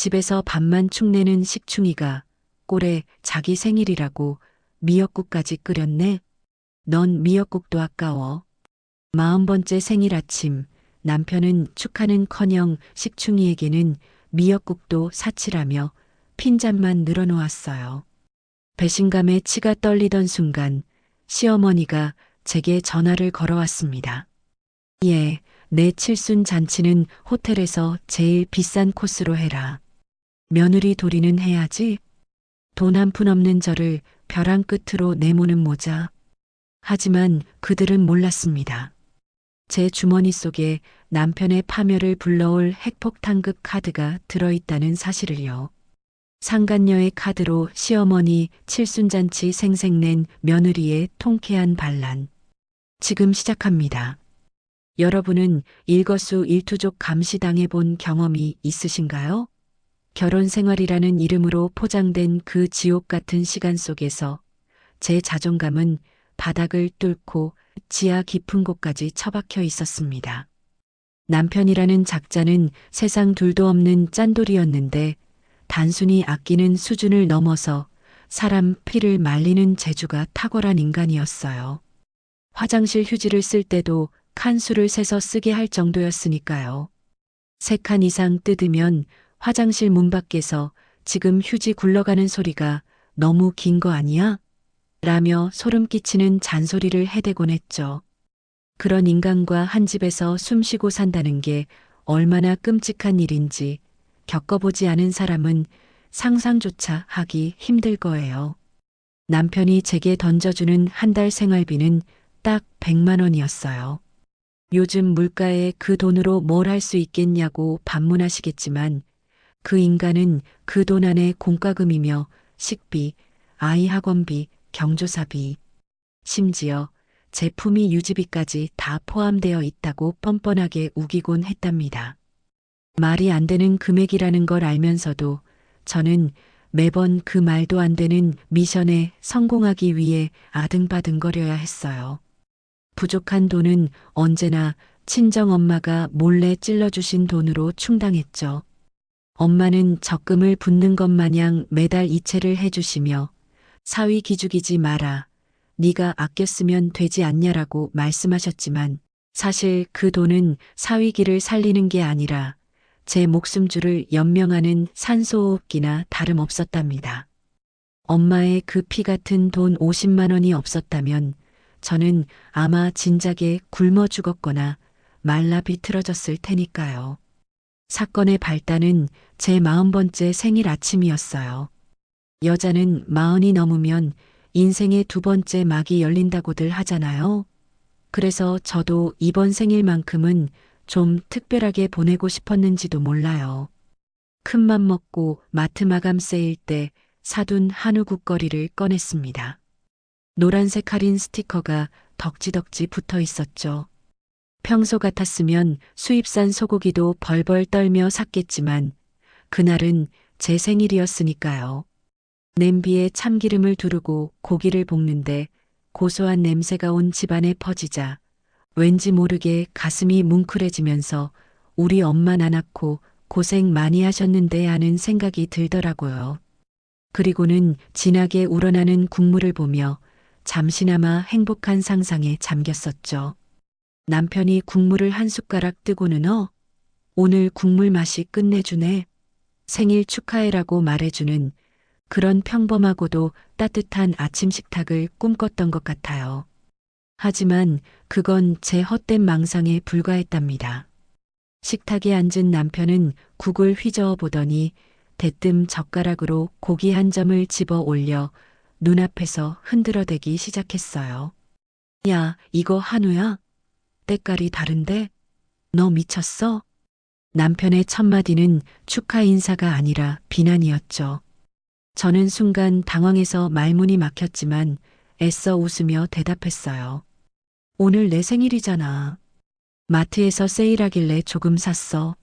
집에서 밥만 축내는 식충이가 꼴에 자기 생일이라고 미역국까지 끓였네. 넌 미역국도 아까워. 40번째 생일 아침 남편은 축하는커녕 식충이에게는 미역국도 사치라며 핀잔만 늘어놓았어요. 배신감에 치가 떨리던 순간 시어머니가 제게 전화를 걸어왔습니다. 예, 내 칠순 잔치는 호텔에서 제일 비싼 코스로 해라. 며느리 도리는 해야지. 돈 한 푼 없는 저를 벼랑 끝으로 내모는 모자. 하지만 그들은 몰랐습니다. 제 주머니 속에 남편의 파멸을 불러올 핵폭탄급 카드가 들어있다는 사실을요. 상간녀의 카드로 시어머니 칠순잔치 생색낸 며느리의 통쾌한 반란. 지금 시작합니다. 여러분은 일거수일투족 감시당해 본 경험이 있으신가요? 결혼 생활이라는 이름으로 포장된 그 지옥 같은 시간 속에서 제 자존감은 바닥을 뚫고 지하 깊은 곳까지 처박혀 있었습니다. 남편이라는 작자는 세상 둘도 없는 짠돌이었는데 단순히 아끼는 수준을 넘어서 사람 피를 말리는 재주가 탁월한 인간이었어요. 화장실 휴지를 쓸 때도 칸수를 세서 쓰게 할 정도였으니까요. 3칸 이상 뜯으면 화장실 문 밖에서 지금 휴지 굴러가는 소리가 너무 긴 거 아니야? 라며 소름 끼치는 잔소리를 해대곤 했죠. 그런 인간과 한 집에서 숨쉬고 산다는 게 얼마나 끔찍한 일인지 겪어보지 않은 사람은 상상조차 하기 힘들 거예요. 남편이 제게 던져주는 한 달 생활비는 딱 100만 원이었어요. 요즘 물가에 그 돈으로 뭘 할 수 있겠냐고 반문하시겠지만 그 인간은 그 돈 안에 공과금이며 식비, 아이 학원비, 경조사비, 심지어 제품이 유지비까지 다 포함되어 있다고 뻔뻔하게 우기곤 했답니다. 말이 안 되는 금액이라는 걸 알면서도 저는 매번 그 말도 안 되는 미션에 성공하기 위해 아등바등거려야 했어요. 부족한 돈은 언제나 친정엄마가 몰래 찔러주신 돈으로 충당했죠. 엄마는 적금을 붓는 것 마냥 매달 이체를 해주시며 사위 기죽이지 마라. 네가 아껴 쓰면 되지 않냐라고 말씀하셨지만 사실 그 돈은 사위기를 살리는 게 아니라 제 목숨줄을 연명하는 산소호흡기나 다름없었답니다. 엄마의 그 피 같은 돈 50만 원이 없었다면 저는 아마 진작에 굶어 죽었거나 말라 비틀어졌을 테니까요. 사건의 발단은 제 40번째 생일 아침이었어요. 여자는 40이 넘으면 인생의 2번째 막이 열린다고들 하잖아요. 그래서 저도 이번 생일만큼은 좀 특별하게 보내고 싶었는지도 몰라요. 큰맘 먹고 마트 마감 세일 때 사둔 한우 국거리를 꺼냈습니다. 노란색 할인 스티커가 덕지덕지 붙어 있었죠. 평소 같았으면 수입산 소고기도 벌벌 떨며 샀겠지만 그날은 제 생일이었으니까요. 냄비에 참기름을 두르고 고기를 볶는데 고소한 냄새가 온 집안에 퍼지자 왠지 모르게 가슴이 뭉클해지면서 우리 엄마 나 낳고 고생 많이 하셨는데 하는 생각이 들더라고요. 그리고는 진하게 우러나는 국물을 보며 잠시나마 행복한 상상에 잠겼었죠. 남편이 국물을 한 숟가락 뜨고는 오늘 국물 맛이 끝내주네. 생일 축하해라고 말해주는 그런 평범하고도 따뜻한 아침 식탁을 꿈꿨던 것 같아요. 하지만 그건 제 헛된 망상에 불과했답니다. 식탁에 앉은 남편은 국을 휘저어 보더니 대뜸 젓가락으로 고기 한 점을 집어 올려 눈앞에서 흔들어대기 시작했어요. 야, 이거 한우야? 때깔이 다른데? 너 미쳤어? 남편의 첫마디는 축하 인사가 아니라 비난이었죠. 저는 순간 당황해서 말문이 막혔지만 애써 웃으며 대답했어요. 오늘 내 생일이잖아. 마트에서 세일하길래 조금 샀어.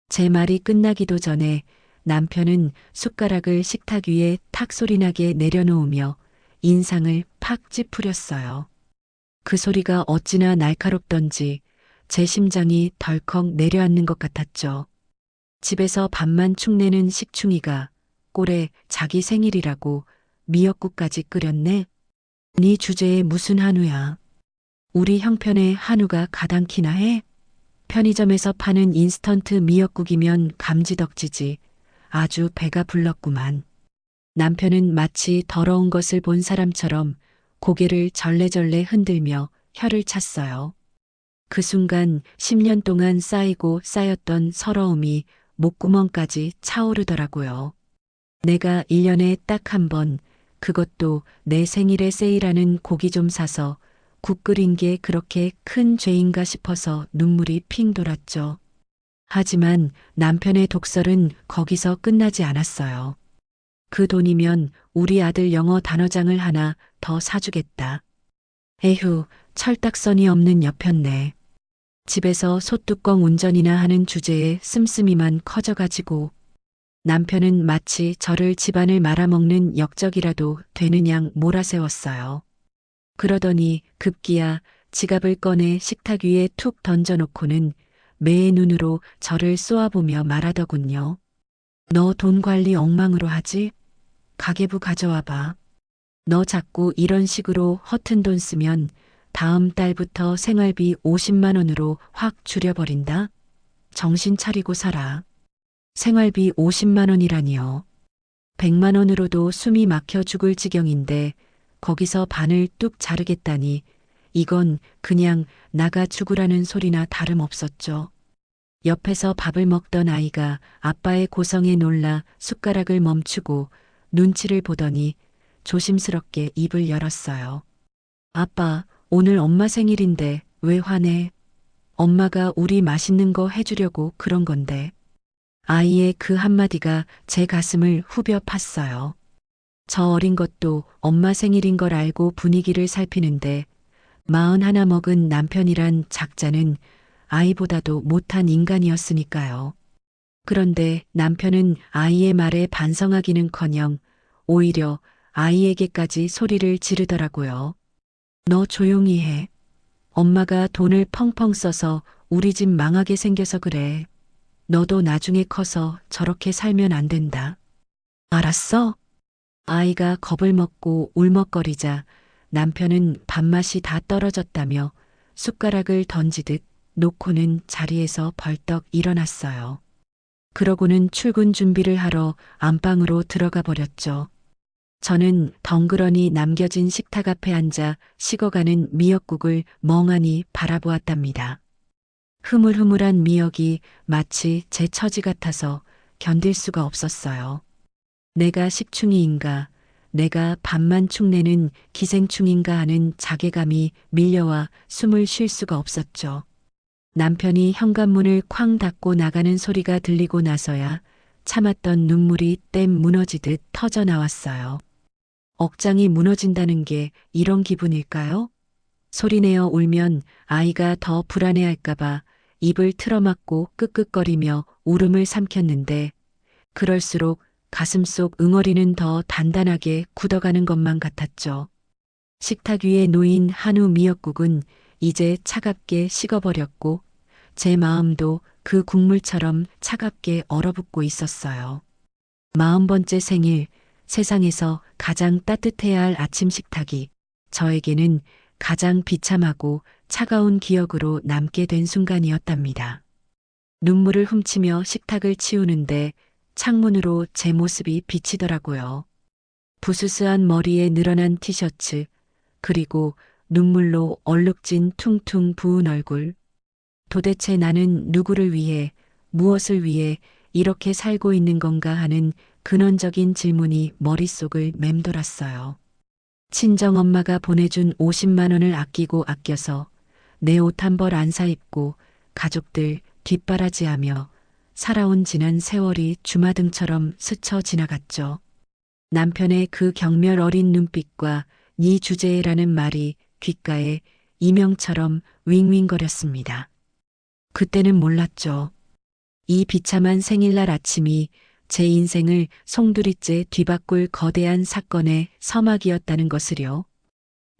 제 말이 끝나기도 전에 남편은 숟가락을 식탁 위에 탁 소리나게 내려놓으며 인상을 팍 찌푸렸어요. 그 소리가 어찌나 날카롭던지 제 심장이 덜컥 내려앉는 것 같았죠. 집에서 밥만 축내는 식충이가 꼴에 자기 생일이라고 미역국까지 끓였네. 네 주제에 무슨 한우야? 우리 형편에 한우가 가당키나 해? 편의점에서 파는 인스턴트 미역국이면 감지덕지지. 아주 배가 불렀구만. 남편은 마치 더러운 것을 본 사람처럼 고개를 절레절레 흔들며 혀를 찼어요. 그 순간 10년 동안 쌓이고 쌓였던 서러움이 목구멍까지 차오르더라고요. 내가 1년에 딱 한 번, 그것도 내 생일에 세일하는 고기 좀 사서 국 끓인 게 그렇게 큰 죄인가 싶어서 눈물이 핑 돌았죠. 하지만 남편의 독설은 거기서 끝나지 않았어요. 그 돈이면 우리 아들 영어 단어장을 하나 더 사주겠다. 에휴, 철딱선이 없는 여편네. 집에서 소뚜껑 운전이나 하는 주제에 씀씀이만 커져가지고 남편은 마치 저를 집안을 말아먹는 역적이라도 되는 양 몰아세웠어요. 그러더니 급기야 지갑을 꺼내 식탁 위에 툭 던져놓고는 매의 눈으로 저를 쏘아보며 말하더군요. 너 돈 관리 엉망으로 하지? 가계부 가져와봐. 너 자꾸 이런 식으로 허튼 돈 쓰면 다음 달부터 생활비 50만 원으로 확 줄여버린다. 정신 차리고 살아. 생활비 50만 원이라니요. 100만 원으로도 숨이 막혀 죽을 지경인데 거기서 반을 뚝 자르겠다니 이건 그냥 나가 죽으라는 소리나 다름없었죠. 옆에서 밥을 먹던 아이가 아빠의 고성에 놀라 숟가락을 멈추고 눈치를 보더니 조심스럽게 입을 열었어요. 아빠, 오늘 엄마 생일인데 왜 화내? 엄마가 우리 맛있는 거 해주려고 그런 건데. 아이의 그 한마디가 제 가슴을 후벼 팠어요. 저 어린 것도 엄마 생일인 걸 알고 분위기를 살피는데 41 먹은 남편이란 작자는 아이보다도 못한 인간이었으니까요. 그런데 남편은 아이의 말에 반성하기는커녕 오히려 아이에게까지 소리를 지르더라고요. 너 조용히 해. 엄마가 돈을 펑펑 써서 우리 집 망하게 생겨서 그래. 너도 나중에 커서 저렇게 살면 안 된다. 알았어? 아이가 겁을 먹고 울먹거리자 남편은 밥맛이 다 떨어졌다며 숟가락을 던지듯 놓고는 자리에서 벌떡 일어났어요. 그러고는 출근 준비를 하러 안방으로 들어가 버렸죠. 저는 덩그러니 남겨진 식탁 앞에 앉아 식어가는 미역국을 멍하니 바라보았답니다. 흐물흐물한 미역이 마치 제 처지 같아서 견딜 수가 없었어요. 내가 식충이인가, 내가 밥만 축내는 기생충인가 하는 자괴감이 밀려와 숨을 쉴 수가 없었죠. 남편이 현관문을 쾅 닫고 나가는 소리가 들리고 나서야 참았던 눈물이 댐 무너지듯 터져 나왔어요. 억장이 무너진다는 게 이런 기분일까요? 소리내어 울면 아이가 더 불안해할까봐 입을 틀어막고 끄끄거리며 울음을 삼켰는데 그럴수록 가슴속 응어리는 더 단단하게 굳어가는 것만 같았죠. 식탁 위에 놓인 한우 미역국은 이제 차갑게 식어버렸고 제 마음도 그 국물처럼 차갑게 얼어붙고 있었어요. 40번째 생일, 세상에서 가장 따뜻해야 할 아침 식탁이 저에게는 가장 비참하고 차가운 기억으로 남게 된 순간이었답니다. 눈물을 훔치며 식탁을 치우는데 창문으로 제 모습이 비치더라고요. 부스스한 머리에 늘어난 티셔츠, 그리고 눈물로 얼룩진 퉁퉁 부은 얼굴. 도대체 나는 누구를 위해, 무엇을 위해 이렇게 살고 있는 건가 하는 근원적인 질문이 머릿속을 맴돌았어요. 친정엄마가 보내준 50만 원을 아껴서 내 옷 한 벌 안 사입고 가족들 뒷바라지하며 살아온 지난 세월이 주마등처럼 스쳐 지나갔죠. 남편의 그 경멸 어린 눈빛과 네 주제라는 말이 귓가에 이명처럼 윙윙거렸습니다. 그때는 몰랐죠. 이 비참한 생일날 아침이 제 인생을 송두리째 뒤바꿀 거대한 사건의 서막이었다는 것을요.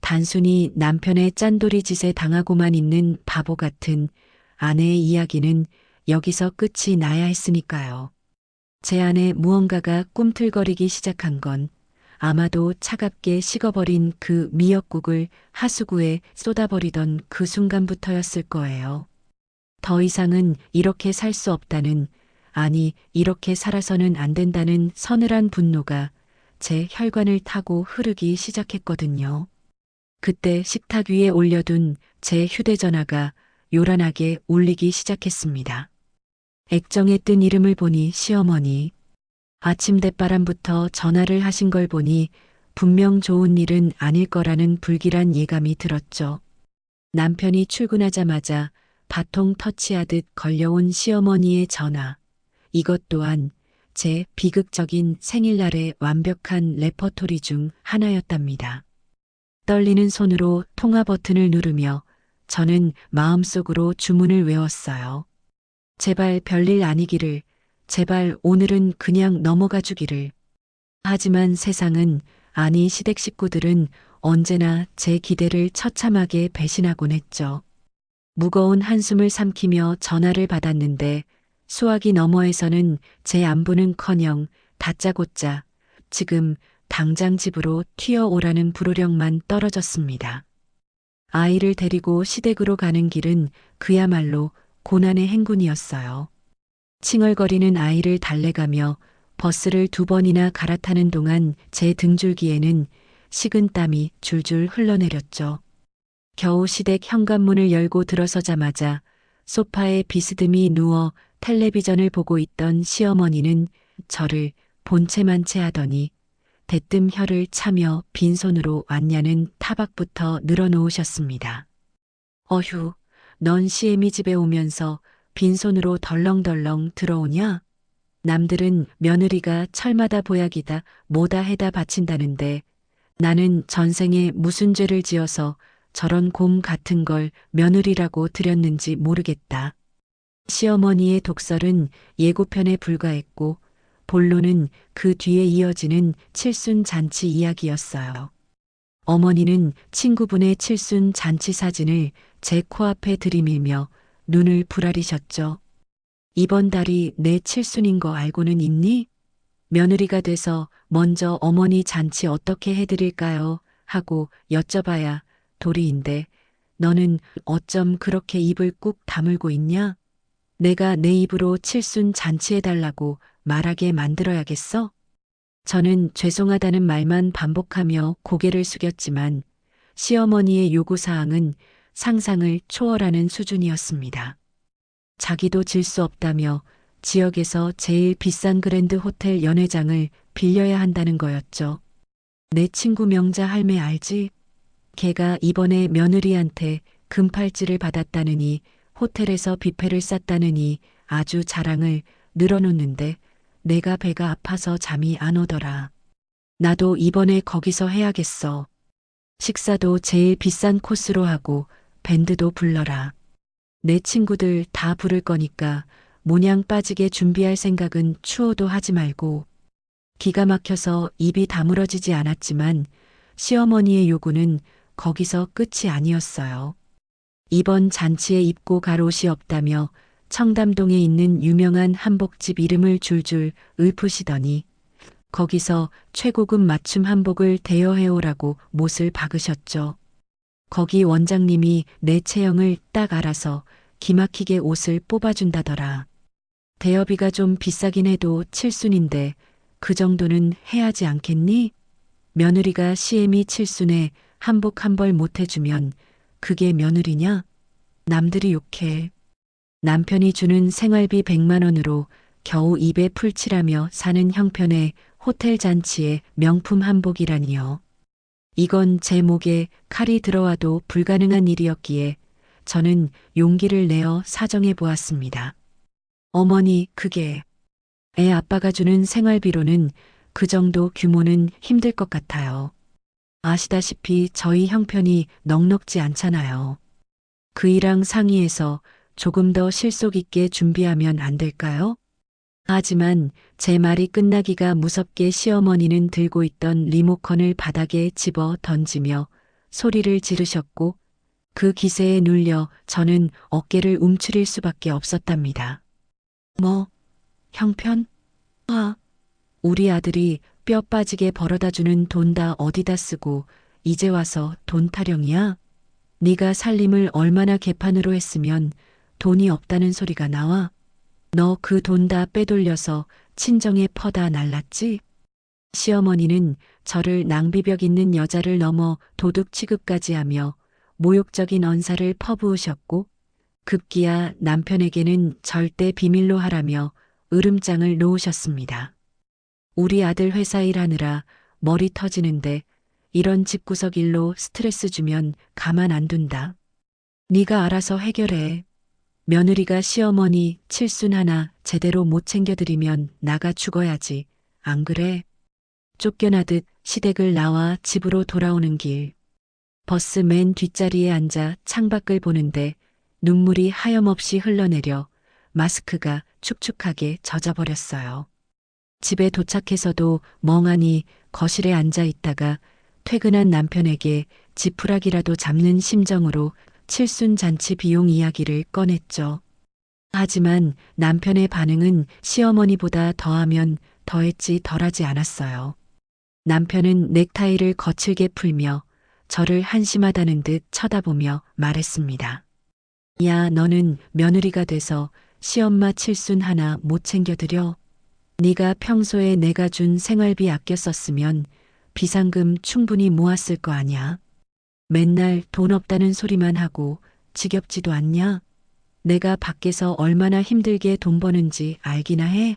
단순히 남편의 짠돌이 짓에 당하고만 있는 바보 같은 아내의 이야기는 여기서 끝이 나야 했으니까요. 제 안에 무언가가 꿈틀거리기 시작한 건 아마도 차갑게 식어버린 그 미역국을 하수구에 쏟아버리던 그 순간부터였을 거예요. 더 이상은 이렇게 살 수 없다는, 아니, 이렇게 살아서는 안 된다는 서늘한 분노가 제 혈관을 타고 흐르기 시작했거든요. 그때 식탁 위에 올려둔 제 휴대전화가 요란하게 울리기 시작했습니다. 액정에 뜬 이름을 보니 시어머니. 아침 대바람부터 전화를 하신 걸 보니 분명 좋은 일은 아닐 거라는 불길한 예감이 들었죠. 남편이 출근하자마자 바통 터치하듯 걸려온 시어머니의 전화. 이것 또한 제 비극적인 생일날의 완벽한 레퍼토리 중 하나였답니다. 떨리는 손으로 통화 버튼을 누르며 저는 마음속으로 주문을 외웠어요. 제발 별일 아니기를, 제발 오늘은 그냥 넘어가 주기를. 하지만 세상은, 아니 시댁 식구들은 언제나 제 기대를 처참하게 배신하곤 했죠. 무거운 한숨을 삼키며 전화를 받았는데 수화기 너머에서는 제 안부는커녕 다짜고짜 지금 당장 집으로 튀어오라는 불호령만 떨어졌습니다. 아이를 데리고 시댁으로 가는 길은 그야말로 고난의 행군이었어요. 칭얼거리는 아이를 달래가며 버스를 2번이나 갈아타는 동안 제 등줄기에는 식은 땀이 줄줄 흘러내렸죠. 겨우 시댁 현관문을 열고 들어서자마자 소파에 비스듬히 누워 텔레비전을 보고 있던 시어머니는 저를 본체만체 하더니 대뜸 혀를 차며 빈손으로 왔냐는 타박부터 늘어놓으셨습니다. 어휴, 넌 시애미 집에 오면서 빈손으로 덜렁덜렁 들어오냐? 남들은 며느리가 철마다 보약이다 뭐다 해다 바친다는데 나는 전생에 무슨 죄를 지어서 저런 곰 같은 걸 며느리라고 들였는지 모르겠다. 시어머니의 독설은 예고편에 불과했고 본론은 그 뒤에 이어지는 칠순 잔치 이야기였어요. 어머니는 친구분의 칠순 잔치 사진을 제 코앞에 들이밀며 눈을 부라리셨죠. 이번 달이 내 칠순인 거 알고는 있니? 며느리가 돼서 먼저 어머니 잔치 어떻게 해드릴까요? 하고 여쭤봐야 도리인데 너는 어쩜 그렇게 입을 꾹 다물고 있냐? 내가 내 입으로 칠순 잔치해달라고 말하게 만들어야겠어? 저는 죄송하다는 말만 반복하며 고개를 숙였지만 시어머니의 요구사항은 상상을 초월하는 수준이었습니다. 자기도 질 수 없다며 지역에서 제일 비싼 그랜드 호텔 연회장을 빌려야 한다는 거였죠. 내 친구 명자 할매 알지? 걔가 이번에 며느리한테 금팔찌를 받았다느니 호텔에서 뷔페를 쌌다느니 아주 자랑을 늘어놓는데 내가 배가 아파서 잠이 안 오더라. 나도 이번에 거기서 해야겠어. 식사도 제일 비싼 코스로 하고 밴드도 불러라. 내 친구들 다 부를 거니까 모냥 빠지게 준비할 생각은 추호도 하지 말고. 기가 막혀서 입이 다물어지지 않았지만 시어머니의 요구는 거기서 끝이 아니었어요. 이번 잔치에 입고 갈 옷이 없다며 청담동에 있는 유명한 한복집 이름을 줄줄 읊으시더니 거기서 최고급 맞춤 한복을 대여해오라고 못을 박으셨죠. 거기 원장님이 내 체형을 딱 알아서 기막히게 옷을 뽑아준다더라. 대여비가 좀 비싸긴 해도 칠순인데 그 정도는 해야지 않겠니? 며느리가 시애미 칠순에 한복 한 벌 못 해주면 그게 며느리냐? 남들이 욕해. 남편이 주는 생활비 100만 원으로 겨우 입에 풀칠하며 사는 형편의 호텔 잔치에 명품 한복이라니요. 이건 제 목에 칼이 들어와도 불가능한 일이었기에 저는 용기를 내어 사정해 보았습니다. 어머니, 그게 애 아빠가 주는 생활비로는 그 정도 규모는 힘들 것 같아요. 아시다시피 저희 형편이 넉넉지 않잖아요. 그이랑 상의해서 조금 더 실속 있게 준비하면 안 될까요? 하지만 제 말이 끝나기가 무섭게 시어머니는 들고 있던 리모컨을 바닥에 집어 던지며 소리를 지르셨고 그 기세에 눌려 저는 어깨를 움츠릴 수밖에 없었답니다. 뭐, 형편? 아, 우리 아들이 뼈 빠지게 벌어다주는 돈 다 어디다 쓰고 이제 와서 돈 타령이야? 네가 살림을 얼마나 개판으로 했으면 돈이 없다는 소리가 나와? 너 그 돈 다 빼돌려서 친정에 퍼다 날랐지? 시어머니는 저를 낭비벽 있는 여자를 넘어 도둑 취급까지 하며 모욕적인 언사를 퍼부으셨고 급기야 남편에게는 절대 비밀로 하라며 으름장을 놓으셨습니다. 우리 아들 회사 일하느라 머리 터지는데 이런 집구석 일로 스트레스 주면 가만 안 둔다. 네가 알아서 해결해. 며느리가 시어머니 칠순 하나 제대로 못 챙겨드리면 나가 죽어야지. 안 그래? 쫓겨나듯 시댁을 나와 집으로 돌아오는 길. 버스 맨 뒷자리에 앉아 창밖을 보는데 눈물이 하염없이 흘러내려 마스크가 축축하게 젖어버렸어요. 집에 도착해서도 멍하니 거실에 앉아 있다가 퇴근한 남편에게 지푸라기라도 잡는 심정으로 칠순 잔치 비용 이야기를 꺼냈죠. 하지만 남편의 반응은 시어머니보다 더하면 더했지 덜하지 않았어요. 남편은 넥타이를 거칠게 풀며 저를 한심하다는 듯 쳐다보며 말했습니다. 야, 너는 며느리가 돼서 시엄마 칠순 하나 못 챙겨드려? 네가 평소에 내가 준 생활비 아껴 썼으면 비상금 충분히 모았을 거 아냐? 맨날 돈 없다는 소리만 하고 지겹지도 않냐? 내가 밖에서 얼마나 힘들게 돈 버는지 알기나 해?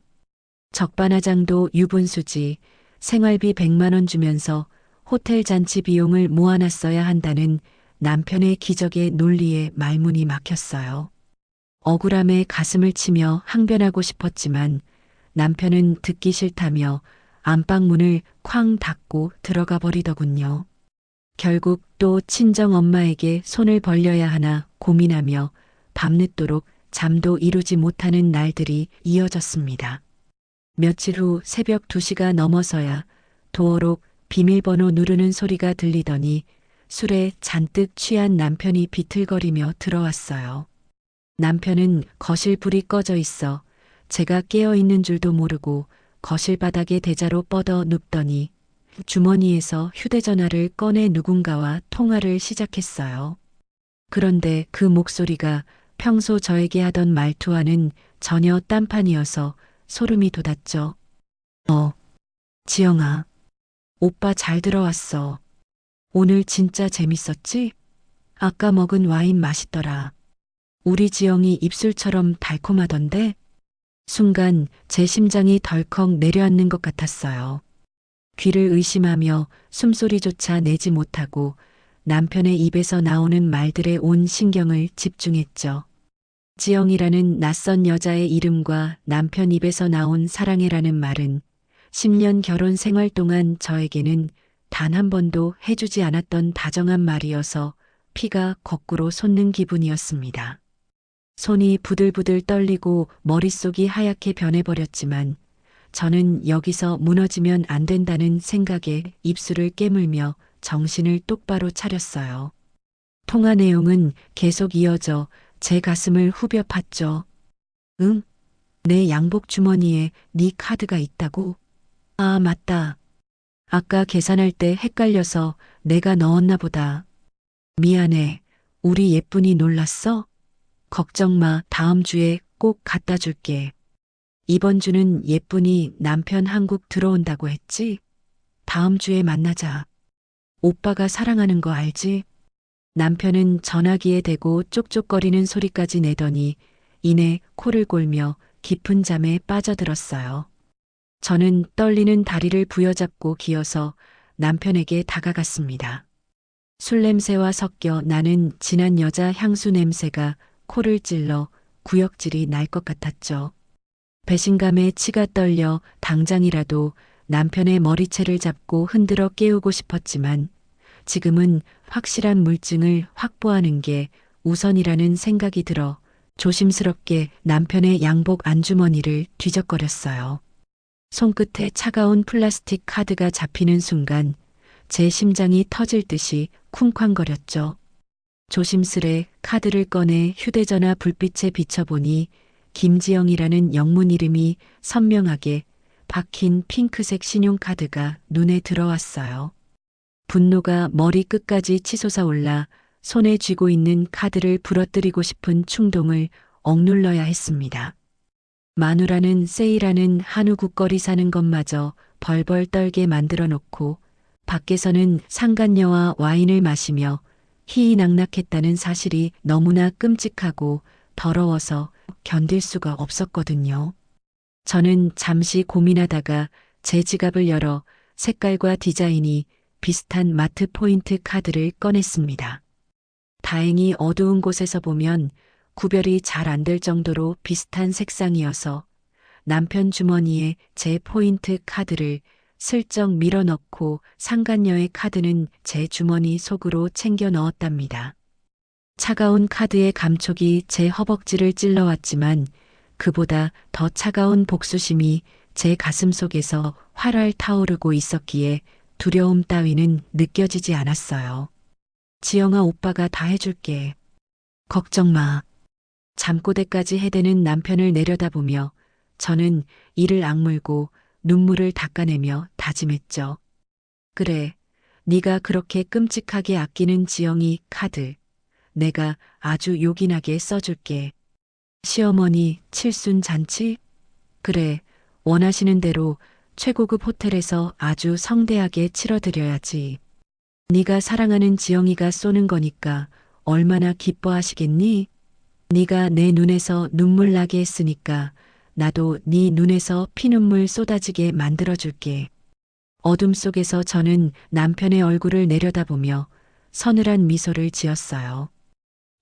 적반하장도 유분수지 생활비 100만 원 주면서 호텔 잔치 비용을 모아놨어야 한다는 남편의 기적의 논리에 말문이 막혔어요. 억울함에 가슴을 치며 항변하고 싶었지만 남편은 듣기 싫다며 안방문을 쾅 닫고 들어가 버리더군요. 결국 또 친정 엄마에게 손을 벌려야 하나 고민하며 밤늦도록 잠도 이루지 못하는 날들이 이어졌습니다. 며칠 후 새벽 2시가 넘어서야 도어록 비밀번호 누르는 소리가 들리더니 술에 잔뜩 취한 남편이 비틀거리며 들어왔어요. 남편은 거실 불이 꺼져 있어 제가 깨어 있는 줄도 모르고 거실 바닥에 대자로 뻗어 눕더니 주머니에서 휴대전화를 꺼내 누군가와 통화를 시작했어요. 그런데 그 목소리가 평소 저에게 하던 말투와는 전혀 딴판이어서 소름이 돋았죠. 지영아, 오빠 잘 들어왔어. 오늘 진짜 재밌었지? 아까 먹은 와인 맛있더라. 우리 지영이 입술처럼 달콤하던데? 순간 제 심장이 덜컥 내려앉는 것 같았어요. 귀를 의심하며 숨소리조차 내지 못하고 남편의 입에서 나오는 말들에 온 신경을 집중했죠. 지영이라는 낯선 여자의 이름과 남편 입에서 나온 사랑해라는 말은 10년 결혼 생활 동안 저에게는 단 한 번도 해주지 않았던 다정한 말이어서 피가 거꾸로 솟는 기분이었습니다. 손이 부들부들 떨리고 머릿속이 하얗게 변해버렸지만 저는 여기서 무너지면 안 된다는 생각에 입술을 깨물며 정신을 똑바로 차렸어요. 통화 내용은 계속 이어져 제 가슴을 후벼 팠죠. 응? 내 양복 주머니에 네 카드가 있다고? 아, 맞다. 아까 계산할 때 헷갈려서 내가 넣었나 보다. 미안해. 우리 예쁜이 놀랐어? 걱정 마. 다음 주에 꼭 갖다 줄게. 이번 주는 예쁜이 남편 한국 들어온다고 했지? 다음 주에 만나자. 오빠가 사랑하는 거 알지? 남편은 전화기에 대고 쪽쪽거리는 소리까지 내더니 이내 코를 골며 깊은 잠에 빠져들었어요. 저는 떨리는 다리를 부여잡고 기어서 남편에게 다가갔습니다. 술 냄새와 섞여 나는 진한 여자 향수 냄새가 코를 찔러 구역질이 날 것 같았죠. 배신감에 치가 떨려 당장이라도 남편의 머리채를 잡고 흔들어 깨우고 싶었지만 지금은 확실한 물증을 확보하는 게 우선이라는 생각이 들어 조심스럽게 남편의 양복 안주머니를 뒤적거렸어요. 손끝에 차가운 플라스틱 카드가 잡히는 순간 제 심장이 터질 듯이 쿵쾅거렸죠. 조심스레 카드를 꺼내 휴대전화 불빛에 비춰보니 김지영이라는 영문 이름이 선명하게 박힌 핑크색 신용카드가 눈에 들어왔어요. 분노가 머리 끝까지 치솟아 올라 손에 쥐고 있는 카드를 부러뜨리고 싶은 충동을 억눌러야 했습니다. 마누라는 세일하는 한우 국거리 사는 것마저 벌벌 떨게 만들어 놓고 밖에서는 상간녀와 와인을 마시며 희희낙낙했다는 사실이 너무나 끔찍하고 더러워서 견딜 수가 없었거든요. 저는 잠시 고민하다가 제 지갑을 열어 색깔과 디자인이 비슷한 마트 포인트 카드를 꺼냈습니다. 다행히 어두운 곳에서 보면 구별이 잘 안 될 정도로 비슷한 색상이어서 남편 주머니에 제 포인트 카드를 슬쩍 밀어넣고 상간녀의 카드는 제 주머니 속으로 챙겨 넣었답니다. 차가운 카드의 감촉이 제 허벅지를 찔러왔지만 그보다 더 차가운 복수심이 제 가슴 속에서 활활 타오르고 있었기에 두려움 따위는 느껴지지 않았어요. 지영아, 오빠가 다 해줄게. 걱정 마. 잠꼬대까지 해대는 남편을 내려다보며 저는 이를 악물고 눈물을 닦아내며 다짐했죠. 그래, 네가 그렇게 끔찍하게 아끼는 지영이 카드, 내가 아주 요긴하게 써줄게. 시어머니 칠순 잔치? 그래, 원하시는 대로 최고급 호텔에서 아주 성대하게 치러드려야지. 네가 사랑하는 지영이가 쏘는 거니까 얼마나 기뻐하시겠니? 네가 내 눈에서 눈물 나게 했으니까 나도 네 눈에서 피눈물 쏟아지게 만들어줄게. 어둠 속에서 저는 남편의 얼굴을 내려다보며 서늘한 미소를 지었어요.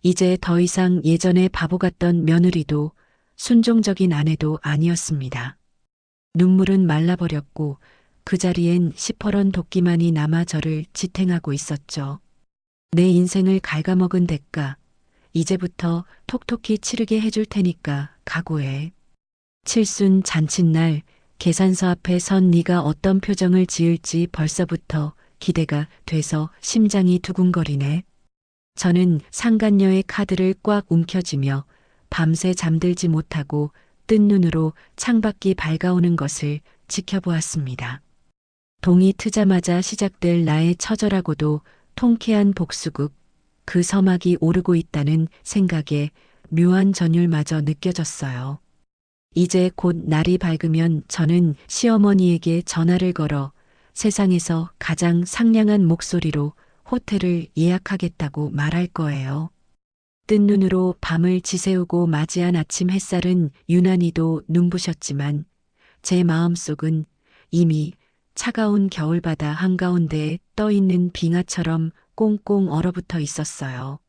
이제 더 이상 예전에 바보 같던 며느리도 순종적인 아내도 아니었습니다. 눈물은 말라버렸고 그 자리엔 시퍼런 도끼만이 남아 저를 지탱하고 있었죠. 내 인생을 갉아먹은 대가, 이제부터 톡톡히 치르게 해줄 테니까 각오해. 칠순 잔칫날 계산서 앞에 선 네가 어떤 표정을 지을지 벌써부터 기대가 돼서 심장이 두근거리네. 저는 상간녀의 카드를 꽉 움켜쥐며 밤새 잠들지 못하고 뜬 눈으로 창밖이 밝아오는 것을 지켜보았습니다. 동이 트자마자 시작될 나의 처절하고도 통쾌한 복수극, 그 서막이 오르고 있다는 생각에 묘한 전율마저 느껴졌어요. 이제 곧 날이 밝으면 저는 시어머니에게 전화를 걸어 세상에서 가장 상냥한 목소리로 호텔을 예약하겠다고 말할 거예요. 뜬 눈으로 밤을 지새우고 맞이한 아침 햇살은 유난히도 눈부셨지만 제 마음속은 이미 차가운 겨울바다 한가운데에 떠있는 빙하처럼 꽁꽁 얼어붙어 있었어요.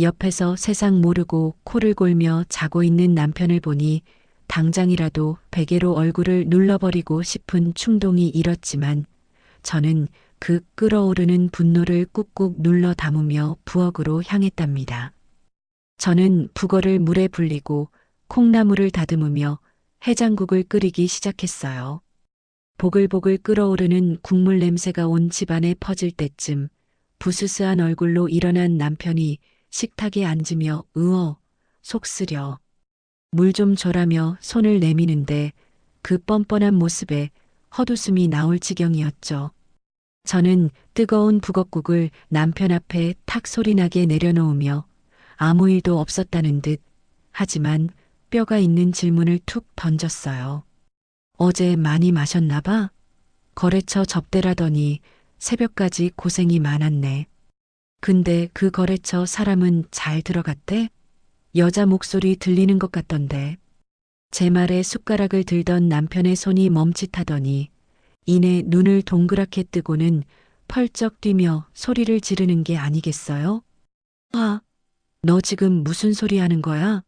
옆에서 세상 모르고 코를 골며 자고 있는 남편을 보니 당장이라도 베개로 얼굴을 눌러버리고 싶은 충동이 일었지만 저는 그 끓어오르는 분노를 꾹꾹 눌러 담으며 부엌으로 향했답니다. 저는 북어를 물에 불리고 콩나물을 다듬으며 해장국을 끓이기 시작했어요. 보글보글 끓어오르는 국물 냄새가 온 집안에 퍼질 때쯤 부스스한 얼굴로 일어난 남편이 식탁에 앉으며 속 쓰려 물 좀 줘라며 손을 내미는데 그 뻔뻔한 모습에 헛웃음이 나올 지경이었죠. 저는 뜨거운 북엇국을 남편 앞에 탁 소리나게 내려놓으며 아무 일도 없었다는 듯 하지만 뼈가 있는 질문을 툭 던졌어요. 어제 많이 마셨나 봐? 거래처 접대라더니 새벽까지 고생이 많았네. 근데 그 거래처 사람은 잘 들어갔대? 여자 목소리 들리는 것 같던데. 제 말에 숟가락을 들던 남편의 손이 멈칫하더니 이내 눈을 동그랗게 뜨고는 펄쩍 뛰며 소리를 지르는 게 아니겠어요? 아, 너 지금 무슨 소리 하는 거야?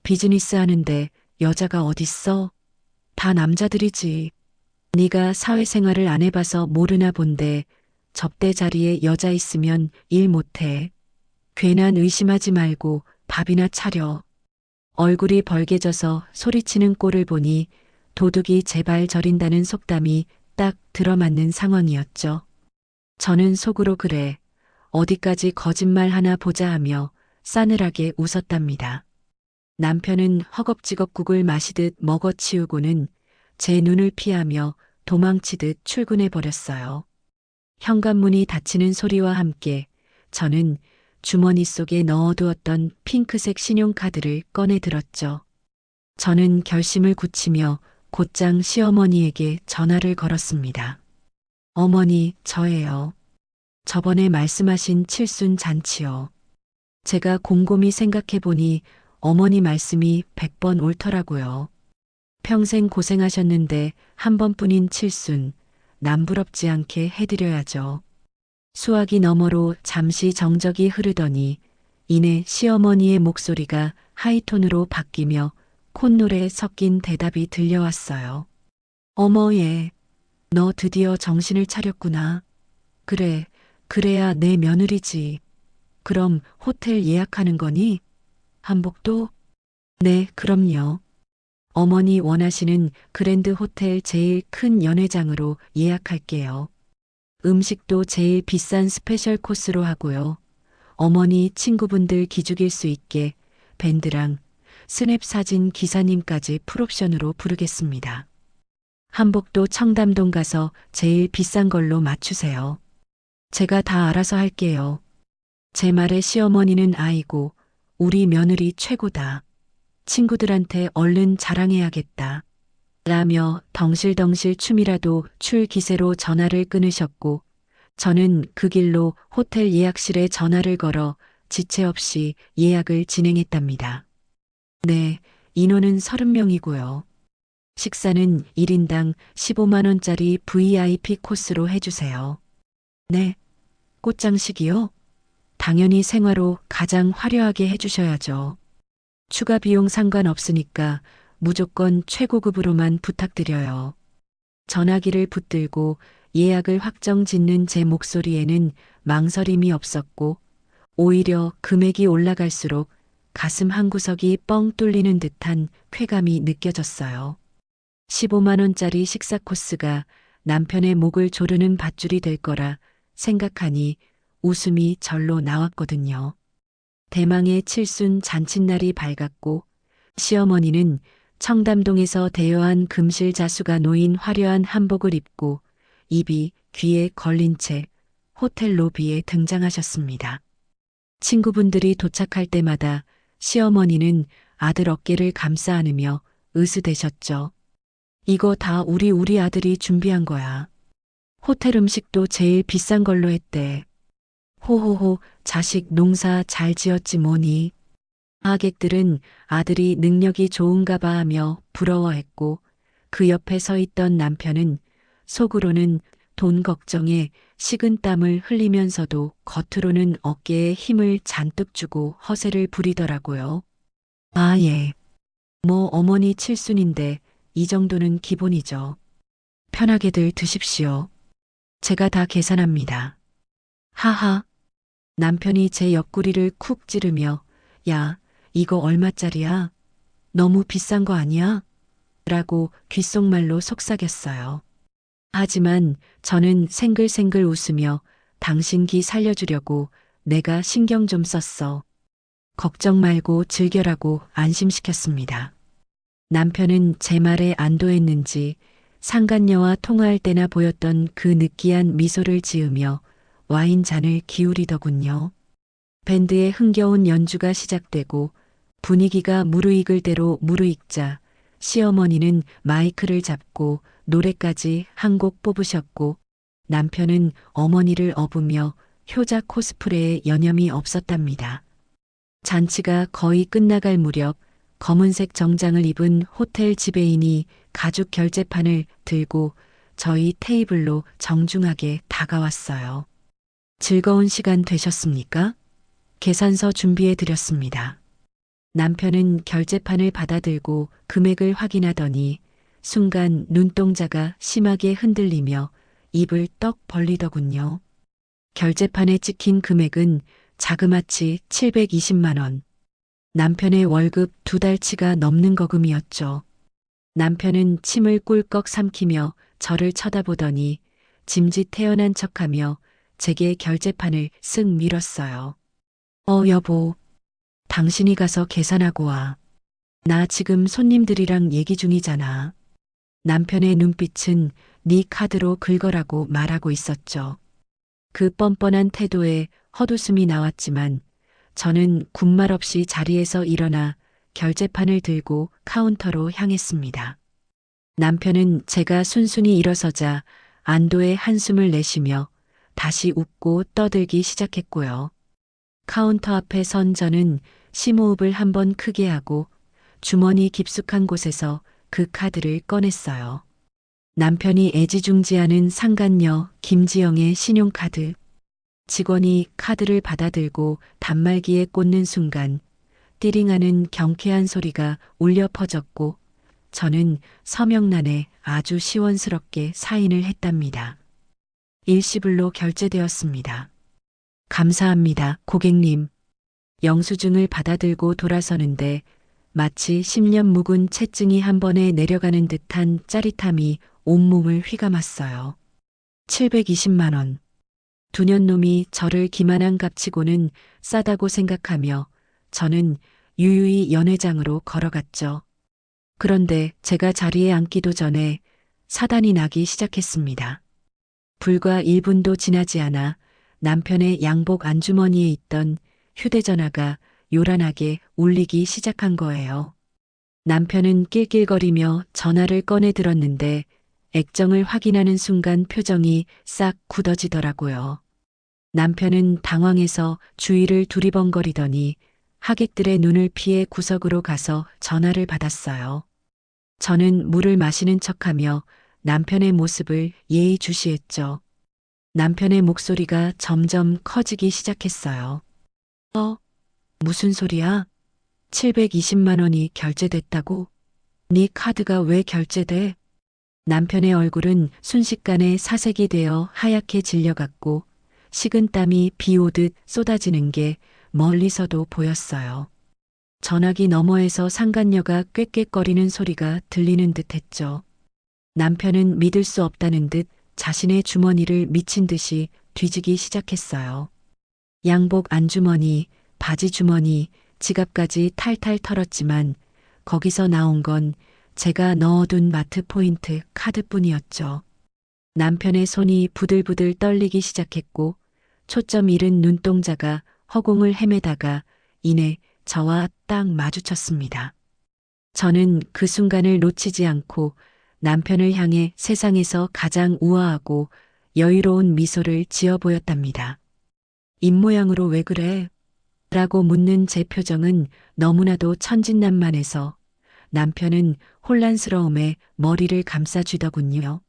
비즈니스 하는데 여자가 어딨어? 다 남자들이지. 네가 사회생활을 안 해봐서 모르나 본데 접대 자리에 여자 있으면 일 못해. 괜한 의심하지 말고 밥이나 차려. 얼굴이 벌개져서 소리치는 꼴을 보니 도둑이 제발 저린다는 속담이 딱 들어맞는 상황이었죠. 저는 속으로 그래, 어디까지 거짓말 하나 보자 하며 싸늘하게 웃었답니다. 남편은 허겁지겁 국을 마시듯 먹어치우고는 제 눈을 피하며 도망치듯 출근해 버렸어요. 현관문이 닫히는 소리와 함께 저는 주머니 속에 넣어두었던 핑크색 신용카드를 꺼내 들었죠. 저는 결심을 굳히며 곧장 시어머니에게 전화를 걸었습니다. 어머니, 저예요. 저번에 말씀하신 칠순 잔치요. 제가 곰곰이 생각해 보니 어머니 말씀이 100번 옳더라고요. 평생 고생하셨는데 한 번뿐인 칠순, 남부럽지 않게 해드려야죠. 수화기 너머로 잠시 정적이 흐르더니 이내 시어머니의 목소리가 하이톤으로 바뀌며 콧노래에 섞인 대답이 들려왔어요. 어머 얘, 너 드디어 정신을 차렸구나. 그래, 그래야 내 며느리지. 그럼 호텔 예약하는 거니? 한복도? 네, 그럼요. 어머니 원하시는 그랜드 호텔 제일 큰 연회장으로 예약할게요. 음식도 제일 비싼 스페셜 코스로 하고요. 어머니 친구분들 기죽일 수 있게 밴드랑 스냅 사진 기사님까지 풀옵션으로 부르겠습니다. 한복도 청담동 가서 제일 비싼 걸로 맞추세요. 제가 다 알아서 할게요. 제 말에 시어머니는 아이고, 우리 며느리 최고다. 친구들한테 얼른 자랑해야겠다. 라며 덩실덩실 춤이라도 출 기세로 전화를 끊으셨고, 저는 그 길로 호텔 예약실에 전화를 걸어 지체 없이 예약을 진행했답니다. 네, 인원은 30명이고요. 식사는 1인당 15만원짜리 VIP 코스로 해주세요. 네, 꽃장식이요? 당연히 생화로 가장 화려하게 해주셔야죠. 추가 비용 상관없으니까 무조건 최고급으로만 부탁드려요. 전화기를 붙들고 예약을 확정 짓는 제 목소리에는 망설임이 없었고 오히려 금액이 올라갈수록 가슴 한구석이 뻥 뚫리는 듯한 쾌감이 느껴졌어요. 15만 원짜리 식사 코스가 남편의 목을 조르는 밧줄이 될 거라 생각하니 웃음이 절로 나왔거든요. 대망의 칠순 잔칫날이 밝았고 시어머니는 청담동에서 대여한 금실 자수가 놓인 화려한 한복을 입고 입이 귀에 걸린 채 호텔 로비에 등장하셨습니다. 친구분들이 도착할 때마다 시어머니는 아들 어깨를 감싸 안으며 으스대셨죠. 이거 다 우리 아들이 준비한 거야. 호텔 음식도 제일 비싼 걸로 했대. 호호호, 자식 농사 잘 지었지 뭐니. 하객들은 아들이 능력이 좋은가 봐 하며 부러워했고 그 옆에 서 있던 남편은 속으로는 돈 걱정에 식은땀을 흘리면서도 겉으로는 어깨에 힘을 잔뜩 주고 허세를 부리더라고요. 아, 예. 뭐 어머니 칠순인데 이 정도는 기본이죠. 편하게들 드십시오. 제가 다 계산합니다. 하하. 남편이 제 옆구리를 쿡 찌르며 야, 이거 얼마짜리야? 너무 비싼 거 아니야? 라고 귓속말로 속삭였어요. 하지만 저는 생글생글 웃으며 당신 기 살려주려고 내가 신경 좀 썼어. 걱정 말고 즐겨라고 안심시켰습니다. 남편은 제 말에 안도했는지 상간녀와 통화할 때나 보였던 그 느끼한 미소를 지으며 와인 잔을 기울이더군요. 밴드의 흥겨운 연주가 시작되고 분위기가 무르익을 대로 무르익자 시어머니는 마이크를 잡고 노래까지 한 곡 뽑으셨고 남편은 어머니를 업으며 효자 코스프레에 여념이 없었답니다. 잔치가 거의 끝나갈 무렵 검은색 정장을 입은 호텔 지배인이 가죽 결제판을 들고 저희 테이블로 정중하게 다가왔어요. 즐거운 시간 되셨습니까? 계산서 준비해 드렸습니다. 남편은 결제판을 받아들고 금액을 확인하더니 순간 눈동자가 심하게 흔들리며 입을 떡 벌리더군요. 결제판에 찍힌 금액은 자그마치 720만 원. 남편의 월급 2달치가 넘는 거금이었죠. 남편은 침을 꿀꺽 삼키며 저를 쳐다보더니 짐짓 태연한 척하며 제게 결제판을 쓱 밀었어요. 여보, 당신이 가서 계산하고 와. 나 지금 손님들이랑 얘기 중이잖아. 남편의 눈빛은 네 카드로 긁어라고 말하고 있었죠. 그 뻔뻔한 태도에 헛웃음이 나왔지만 저는 군말 없이 자리에서 일어나 결제판을 들고 카운터로 향했습니다. 남편은 제가 순순히 일어서자 안도의 한숨을 내쉬며 다시 웃고 떠들기 시작했고요. 카운터 앞에 선 저는 심호흡을 한번 크게 하고 주머니 깊숙한 곳에서 그 카드를 꺼냈어요. 남편이 애지중지하는 상간녀 김지영의 신용카드. 직원이 카드를 받아들고 단말기에 꽂는 순간 띠링하는 경쾌한 소리가 울려 퍼졌고 저는 서명란에 아주 시원스럽게 사인을 했답니다. 일시불로 결제되었습니다. 감사합니다, 고객님. 영수증을 받아들고 돌아서는데 마치 10년 묵은 채증이 한 번에 내려가는 듯한 짜릿함이 온몸을 휘감았어요. 720만 원. 두 년놈이 저를 기만한 값치고는 싸다고 생각하며 저는 유유히 연회장으로 걸어갔죠. 그런데 제가 자리에 앉기도 전에 사단이 나기 시작했습니다. 불과 1분도 지나지 않아 남편의 양복 안주머니에 있던 휴대전화가 요란하게 울리기 시작한 거예요. 남편은 낄낄거리며 전화를 꺼내 들었는데 액정을 확인하는 순간 표정이 싹 굳어지더라고요. 남편은 당황해서 주위를 두리번거리더니 하객들의 눈을 피해 구석으로 가서 전화를 받았어요. 저는 물을 마시는 척하며 남편의 모습을 예의주시했죠. 남편의 목소리가 점점 커지기 시작했어요. 무슨 소리야? 720만 원이 결제됐다고? 네 카드가 왜 결제돼? 남편의 얼굴은 순식간에 사색이 되어 하얗게 질려갔고 식은땀이 비 오듯 쏟아지는 게 멀리서도 보였어요. 전화기 너머에서 상간녀가 꽥꽥거리는 소리가 들리는 듯 했죠. 남편은 믿을 수 없다는 듯 자신의 주머니를 미친 듯이 뒤지기 시작했어요. 양복 안주머니, 바지 주머니, 지갑까지 탈탈 털었지만 거기서 나온 건 제가 넣어둔 마트 포인트 카드뿐이었죠. 남편의 손이 부들부들 떨리기 시작했고 초점 잃은 눈동자가 허공을 헤매다가 이내 저와 딱 마주쳤습니다. 저는 그 순간을 놓치지 않고 남편을 향해 세상에서 가장 우아하고 여유로운 미소를 지어 보였답니다. 입모양으로 왜 그래? 라고 묻는 제 표정은 너무나도 천진난만해서 남편은 혼란스러움에 머리를 감싸쥐더군요.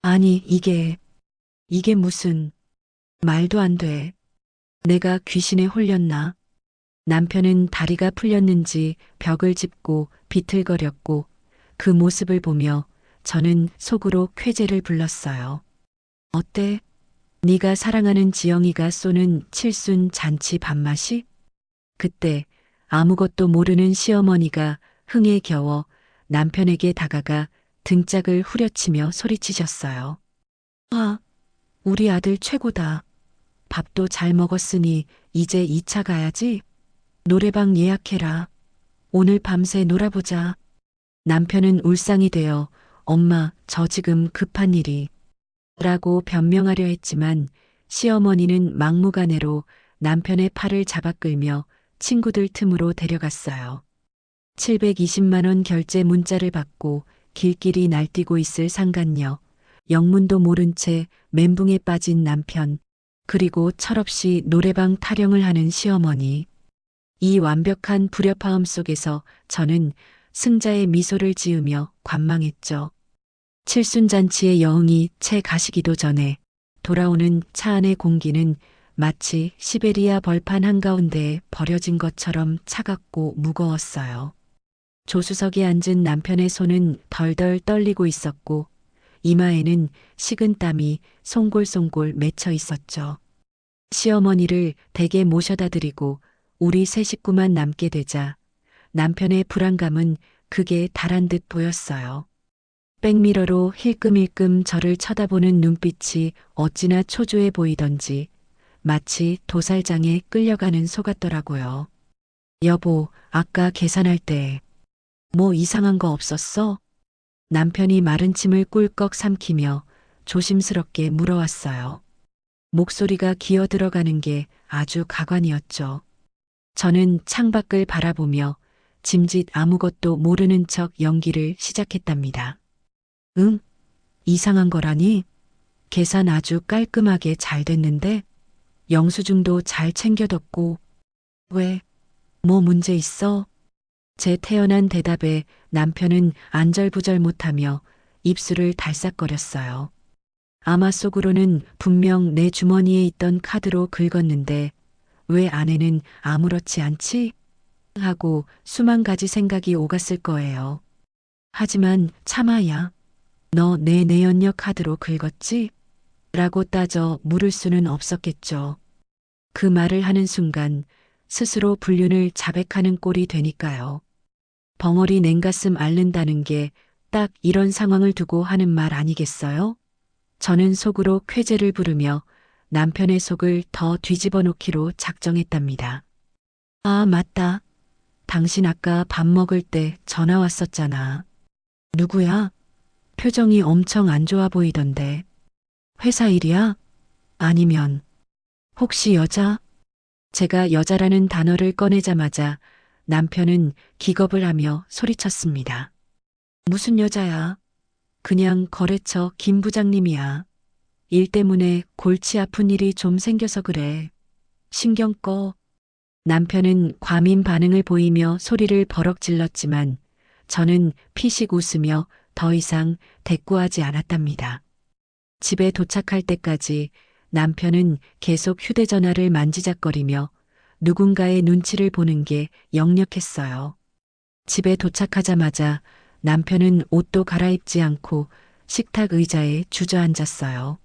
아니, 이게 무슨 말도 안 돼. 내가 귀신에 홀렸나? 남편은 다리가 풀렸는지 벽을 짚고 비틀거렸고 그 모습을 보며 저는 속으로 쾌재를 불렀어요. 어때? 네가 사랑하는 지영이가 쏘는 칠순 잔치 밥맛이? 그때 아무것도 모르는 시어머니가 흥에 겨워 남편에게 다가가 등짝을 후려치며 소리치셨어요. 아, 우리 아들 최고다. 밥도 잘 먹었으니 이제 2차 가야지. 노래방 예약해라. 오늘 밤새 놀아보자. 남편은 울상이 되어 엄마, 저 지금 급한 일이 라고 변명하려 했지만 시어머니는 막무가내로 남편의 팔을 잡아 끌며 친구들 틈으로 데려갔어요. 720만 원 결제 문자를 받고 길길이 날뛰고 있을 상간녀, 영문도 모른 채 멘붕에 빠진 남편, 그리고 철없이 노래방 타령을 하는 시어머니. 이 완벽한 불협화음 속에서 저는 승자의 미소를 지으며 관망했죠. 칠순잔치의 여흥이 채 가시기도 전에 돌아오는 차 안의 공기는 마치 시베리아 벌판 한가운데에 버려진 것처럼 차갑고 무거웠어요. 조수석에 앉은 남편의 손은 덜덜 떨리고 있었고 이마에는 식은땀이 송골송골 맺혀 있었죠. 시어머니를 댁에 모셔다 드리고 우리 세 식구만 남게 되자 남편의 불안감은 극에 달한 듯 보였어요. 백미러로 힐끔힐끔 저를 쳐다보는 눈빛이 어찌나 초조해 보이던지 마치 도살장에 끌려가는 소 같더라고요. 여보, 아까 계산할 때 뭐 이상한 거 없었어? 남편이 마른 침을 꿀꺽 삼키며 조심스럽게 물어왔어요. 목소리가 기어 들어가는 게 아주 가관이었죠. 저는 창밖을 바라보며 짐짓 아무것도 모르는 척 연기를 시작했답니다. 응? 이상한 거라니? 계산 아주 깔끔하게 잘 됐는데? 영수증도 잘 챙겨뒀고. 왜? 뭐 문제 있어? 제 태연한 대답에 남편은 안절부절 못하며 입술을 달싹거렸어요. 아마 속으로는 분명 내 주머니에 있던 카드로 긁었는데 왜 아내는 아무렇지 않지? 하고 수만 가지 생각이 오갔을 거예요. 하지만 참아야. 너 내 내연녀 카드로 긁었지? 라고 따져 물을 수는 없었겠죠. 그 말을 하는 순간 스스로 불륜을 자백하는 꼴이 되니까요. 벙어리 냉가슴 앓는다는 게 딱 이런 상황을 두고 하는 말 아니겠어요? 저는 속으로 쾌재를 부르며 남편의 속을 더 뒤집어 놓기로 작정했답니다. 아, 맞다. 당신 아까 밥 먹을 때 전화 왔었잖아. 누구야? 표정이 엄청 안 좋아 보이던데. 회사 일이야? 아니면 혹시 여자? 제가 여자라는 단어를 꺼내자마자 남편은 기겁을 하며 소리쳤습니다. 무슨 여자야? 그냥 거래처 김 부장님이야. 일 때문에 골치 아픈 일이 좀 생겨서 그래. 신경 꺼. 남편은 과민 반응을 보이며 소리를 버럭 질렀지만 저는 피식 웃으며 더 이상 대꾸하지 않았답니다. 집에 도착할 때까지 남편은 계속 휴대전화를 만지작거리며 누군가의 눈치를 보는 게 역력했어요. 집에 도착하자마자 남편은 옷도 갈아입지 않고 식탁 의자에 주저앉았어요.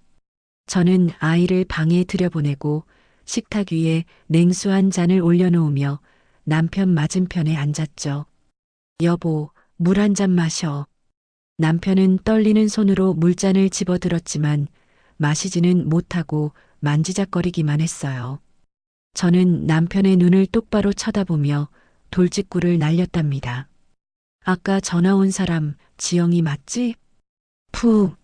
저는 아이를 방에 들여보내고 식탁 위에 냉수 한 잔을 올려놓으며 남편 맞은편에 앉았죠. 여보, 물 한 잔 마셔. 남편은 떨리는 손으로 물잔을 집어들었지만 마시지는 못하고 만지작거리기만 했어요. 저는 남편의 눈을 똑바로 쳐다보며 돌직구를 날렸답니다. 아까 전화 온 사람 지영이 맞지? 푸.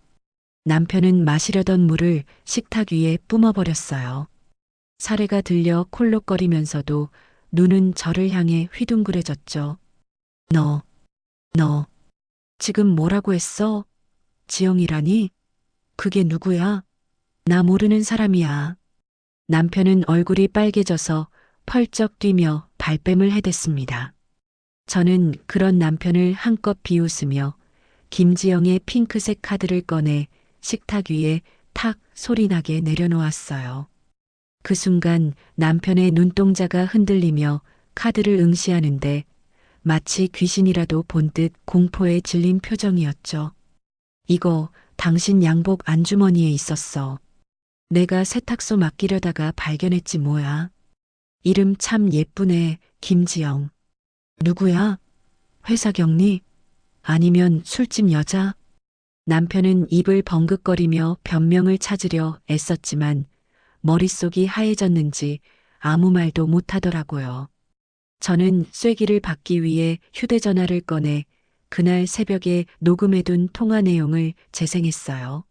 남편은 마시려던 물을 식탁 위에 뿜어버렸어요. 사례가 들려 콜록거리면서도 눈은 저를 향해 휘둥그레졌죠. 너 지금 뭐라고 했어? 지영이라니? 그게 누구야? 나 모르는 사람이야. 남편은 얼굴이 빨개져서 펄쩍 뛰며 발뺌을 해댔습니다. 저는 그런 남편을 한껏 비웃으며 김지영의 핑크색 카드를 꺼내 식탁 위에 탁 소리나게 내려놓았어요. 그 순간 남편의 눈동자가 흔들리며 카드를 응시하는데 마치 귀신이라도 본 듯 공포에 질린 표정이었죠. 이거 당신 양복 안주머니에 있었어. 내가 세탁소 맡기려다가 발견했지 뭐야. 이름 참 예쁘네, 김지영. 누구야? 회사 경리? 아니면 술집 여자? 남편은 입을 벙긋거리며 변명을 찾으려 애썼지만 머릿속이 하얘졌는지 아무 말도 못하더라고요. 저는 쐐기를 받기 위해 휴대전화를 꺼내 그날 새벽에 녹음해둔 통화 내용을 재생했어요.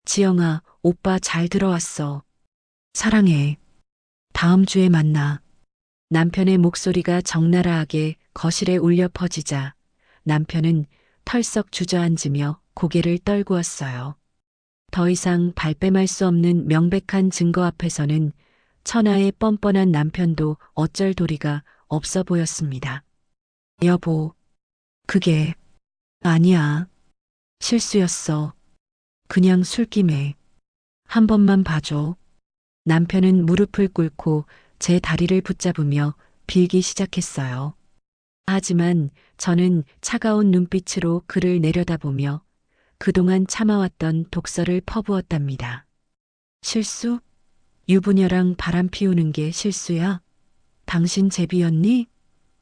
지영아, 오빠 잘 들어왔어. 사랑해. 다음 주에 만나. 남편의 목소리가 적나라하게 거실에 울려 퍼지자 남편은 털썩 주저앉으며 고개를 떨구었어요. 더 이상 발뺌할 수 없는 명백한 증거 앞에서는 천하의 뻔뻔한 남편도 어쩔 도리가 없어 보였습니다. 여보, 그게 아니야. 실수였어. 그냥 술김에. 한 번만 봐줘. 남편은 무릎을 꿇고 제 다리를 붙잡으며 빌기 시작했어요. 하지만 저는 차가운 눈빛으로 그를 내려다보며 그동안 참아왔던 독서를 퍼부었답니다. 실수? 유부녀랑 바람 피우는 게 실수야? 당신 제비였니?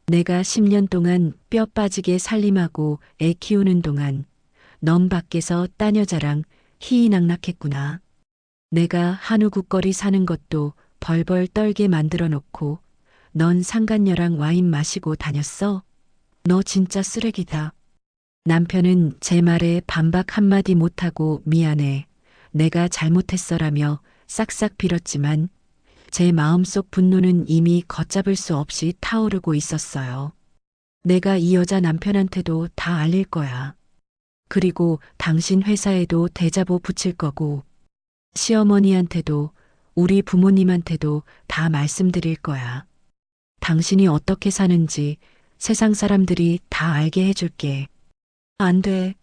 내가 10년 동안 뼈 빠지게 살림하고 애 키우는 동안 넌 밖에서 딴 여자랑 희희낙낙했구나. 내가 한우 국거리 사는 것도 벌벌 떨게 만들어 놓고 넌 상간녀랑 와인 마시고 다녔어? 너 진짜 쓰레기다. 남편은 제 말에 반박 한마디 못하고 미안해. 내가 잘못했어라며 싹싹 빌었지만 제 마음속 분노는 이미 걷잡을 수 없이 타오르고 있었어요. 내가 이 여자 남편한테도 다 알릴 거야. 그리고 당신 회사에도 대자보 붙일 거고, 시어머니한테도 우리 부모님한테도 다 말씀드릴 거야. 당신이 어떻게 사는지 세상 사람들이 다 알게 해줄게. 안 돼.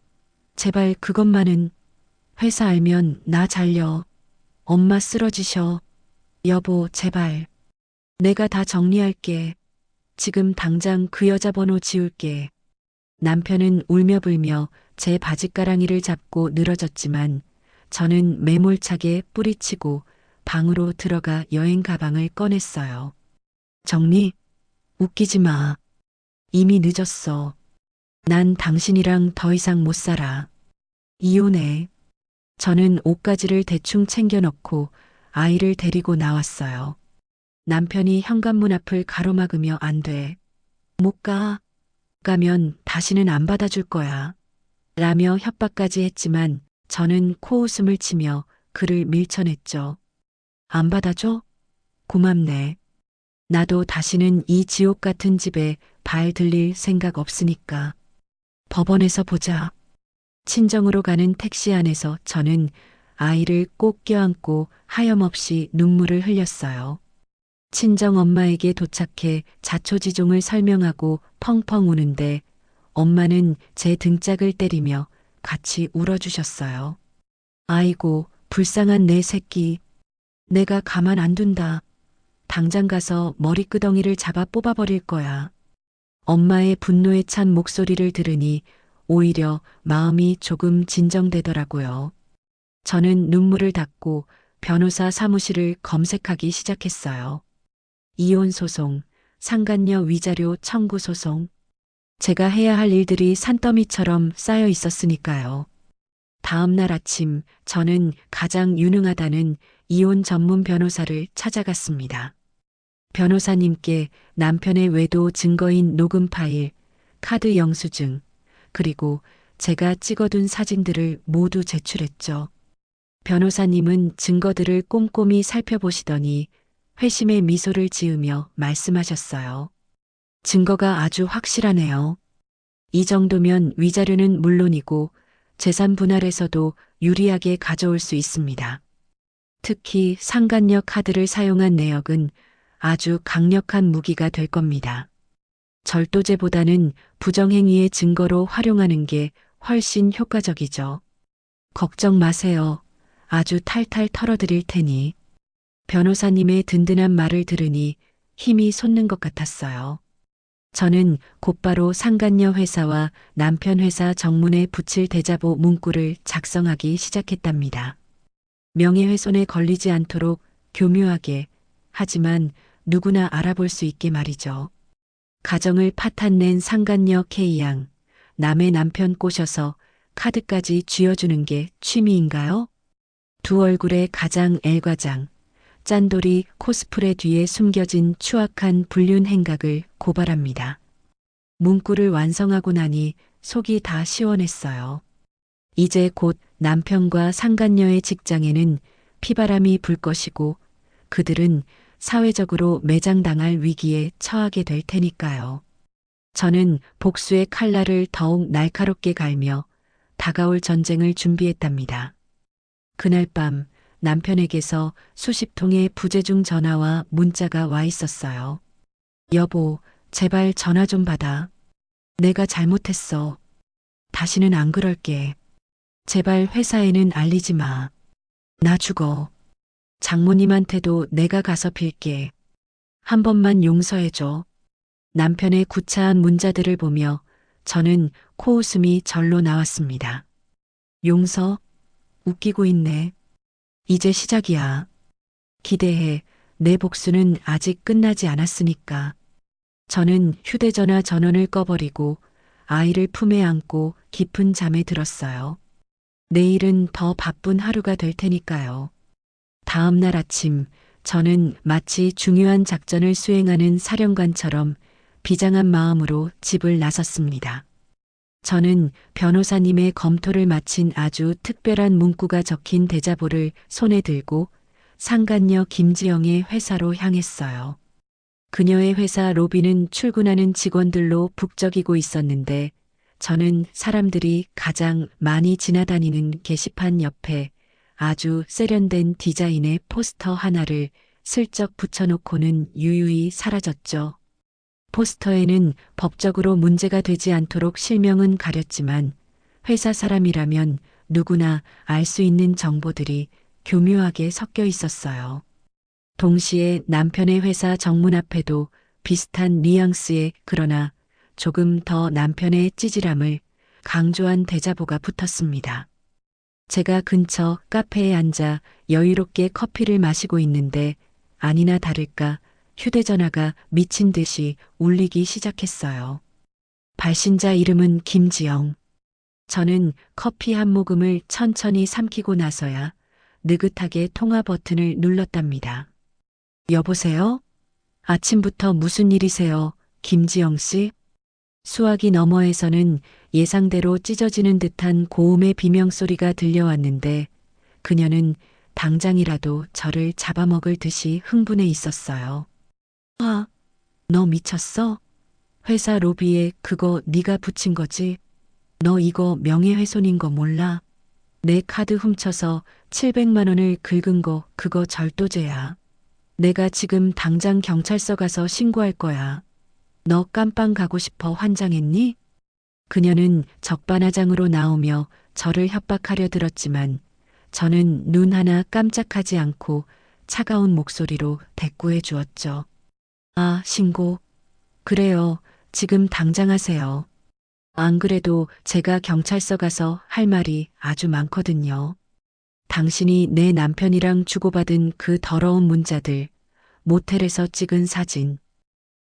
제발 그것만은. 회사 알면 나 잘려. 엄마 쓰러지셔. 여보, 제발. 내가 다 정리할게. 지금 당장 그 여자 번호 지울게. 남편은 울며 불며 제 바짓가랑이를 잡고 늘어졌지만 저는 매몰차게 뿌리치고 방으로 들어가 여행 가방을 꺼냈어요. 정리? 웃기지 마. 이미 늦었어. 난 당신이랑 더 이상 못 살아. 이혼해. 저는 옷가지를 대충 챙겨 넣고 아이를 데리고 나왔어요. 남편이 현관문 앞을 가로막으며 안 돼. 못 가. 가면 다시는 안 받아줄 거야. 라며 협박까지 했지만 저는 코웃음을 치며 그를 밀쳐냈죠. 안 받아줘? 고맙네. 나도 다시는 이 지옥 같은 집에 발 들릴 생각 없으니까. 법원에서 보자. 친정으로 가는 택시 안에서 저는 아이를 꼭 껴안고 하염없이 눈물을 흘렸어요. 친정 엄마에게 도착해 자초지종을 설명하고 펑펑 우는데 엄마는 제 등짝을 때리며 같이 울어주셨어요. 아이고, 불쌍한 내 새끼. 내가 가만 안 둔다. 당장 가서 머리끄덩이를 잡아 뽑아버릴 거야. 엄마의 분노에 찬 목소리를 들으니 오히려 마음이 조금 진정되더라고요. 저는 눈물을 닦고 변호사 사무실을 검색하기 시작했어요. 이혼 소송, 상간녀 위자료 청구 소송. 제가 해야 할 일들이 산더미처럼 쌓여 있었으니까요. 다음 날 아침 저는 가장 유능하다는 이혼 전문 변호사를 찾아갔습니다. 변호사님께 남편의 외도 증거인 녹음 파일, 카드 영수증, 그리고 제가 찍어둔 사진들을 모두 제출했죠. 변호사님은 증거들을 꼼꼼히 살펴보시더니 회심의 미소를 지으며 말씀하셨어요. 증거가 아주 확실하네요. 이 정도면 위자료는 물론이고 재산 분할에서도 유리하게 가져올 수 있습니다. 특히 상간녀 카드를 사용한 내역은 아주 강력한 무기가 될 겁니다. 절도죄보다는 부정행위의 증거로 활용하는 게 훨씬 효과적이죠. 걱정 마세요. 아주 탈탈 털어드릴 테니. 변호사님의 든든한 말을 들으니 힘이 솟는 것 같았어요. 저는 곧바로 상간녀 회사와 남편 회사 정문에 붙일 대자보 문구를 작성하기 시작했답니다. 명예훼손에 걸리지 않도록 교묘하게, 하지만 누구나 알아볼 수 있게 말이죠. 가정을 파탄낸 상간녀 K양, 남의 남편 꼬셔서 카드까지 쥐어주는 게 취미인가요? 두 얼굴의 가장 L과장, 짠돌이 코스프레 뒤에 숨겨진 추악한 불륜 행각을 고발합니다. 문구를 완성하고 나니 속이 다 시원했어요. 이제 곧 남편과 상간녀의 직장에는 피바람이 불 것이고 그들은 사회적으로 매장당할 위기에 처하게 될 테니까요. 저는 복수의 칼날을 더욱 날카롭게 갈며 다가올 전쟁을 준비했답니다. 그날 밤 남편에게서 수십 통의 부재중 전화와 문자가 와 있었어요. 여보, 제발 전화 좀 받아. 내가 잘못했어. 다시는 안 그럴게. 제발 회사에는 알리지 마. 나 죽어. 장모님한테도 내가 가서 빌게. 한 번만 용서해줘. 남편의 구차한 문자들을 보며 저는 코웃음이 절로 나왔습니다. 용서? 웃기고 있네. 이제 시작이야. 기대해. 내 복수는 아직 끝나지 않았으니까. 저는 휴대전화 전원을 꺼버리고 아이를 품에 안고 깊은 잠에 들었어요. 내일은 더 바쁜 하루가 될 테니까요. 다음 날 아침 저는 마치 중요한 작전을 수행하는 사령관처럼 비장한 마음으로 집을 나섰습니다. 저는 변호사님의 검토를 마친 아주 특별한 문구가 적힌 대자보를 손에 들고 상간녀 김지영의 회사로 향했어요. 그녀의 회사 로비는 출근하는 직원들로 북적이고 있었는데 저는 사람들이 가장 많이 지나다니는 게시판 옆에 아주 세련된 디자인의 포스터 하나를 슬쩍 붙여놓고는 유유히 사라졌죠. 포스터에는 법적으로 문제가 되지 않도록 실명은 가렸지만 회사 사람이라면 누구나 알 수 있는 정보들이 교묘하게 섞여 있었어요. 동시에 남편의 회사 정문 앞에도 비슷한 뉘앙스의 그러나 조금 더 남편의 찌질함을 강조한 대자보가 붙었습니다. 제가 근처 카페에 앉아 여유롭게 커피를 마시고 있는데 아니나 다를까 휴대전화가 미친 듯이 울리기 시작했어요. 발신자 이름은 김지영. 저는 커피 한 모금을 천천히 삼키고 나서야 느긋하게 통화 버튼을 눌렀답니다. 여보세요? 아침부터 무슨 일이세요, 김지영 씨? 수화기 너머에서는 예상대로 찢어지는 듯한 고음의 비명소리가 들려왔는데 그녀는 당장이라도 저를 잡아먹을 듯이 흥분해 있었어요. 아, 너 미쳤어? 회사 로비에 그거 네가 붙인 거지? 너 이거 명예훼손인 거 몰라? 내 카드 훔쳐서 700만 원을 긁은 거 그거 절도죄야. 내가 지금 당장 경찰서 가서 신고할 거야. 너 깜빵 가고 싶어 환장했니? 그녀는 적반하장으로 나오며 저를 협박하려 들었지만 저는 눈 하나 깜짝하지 않고 차가운 목소리로 대꾸해 주었죠. 아, 신고. 그래요. 지금 당장 하세요. 안 그래도 제가 경찰서 가서 할 말이 아주 많거든요. 당신이 내 남편이랑 주고받은 그 더러운 문자들, 모텔에서 찍은 사진,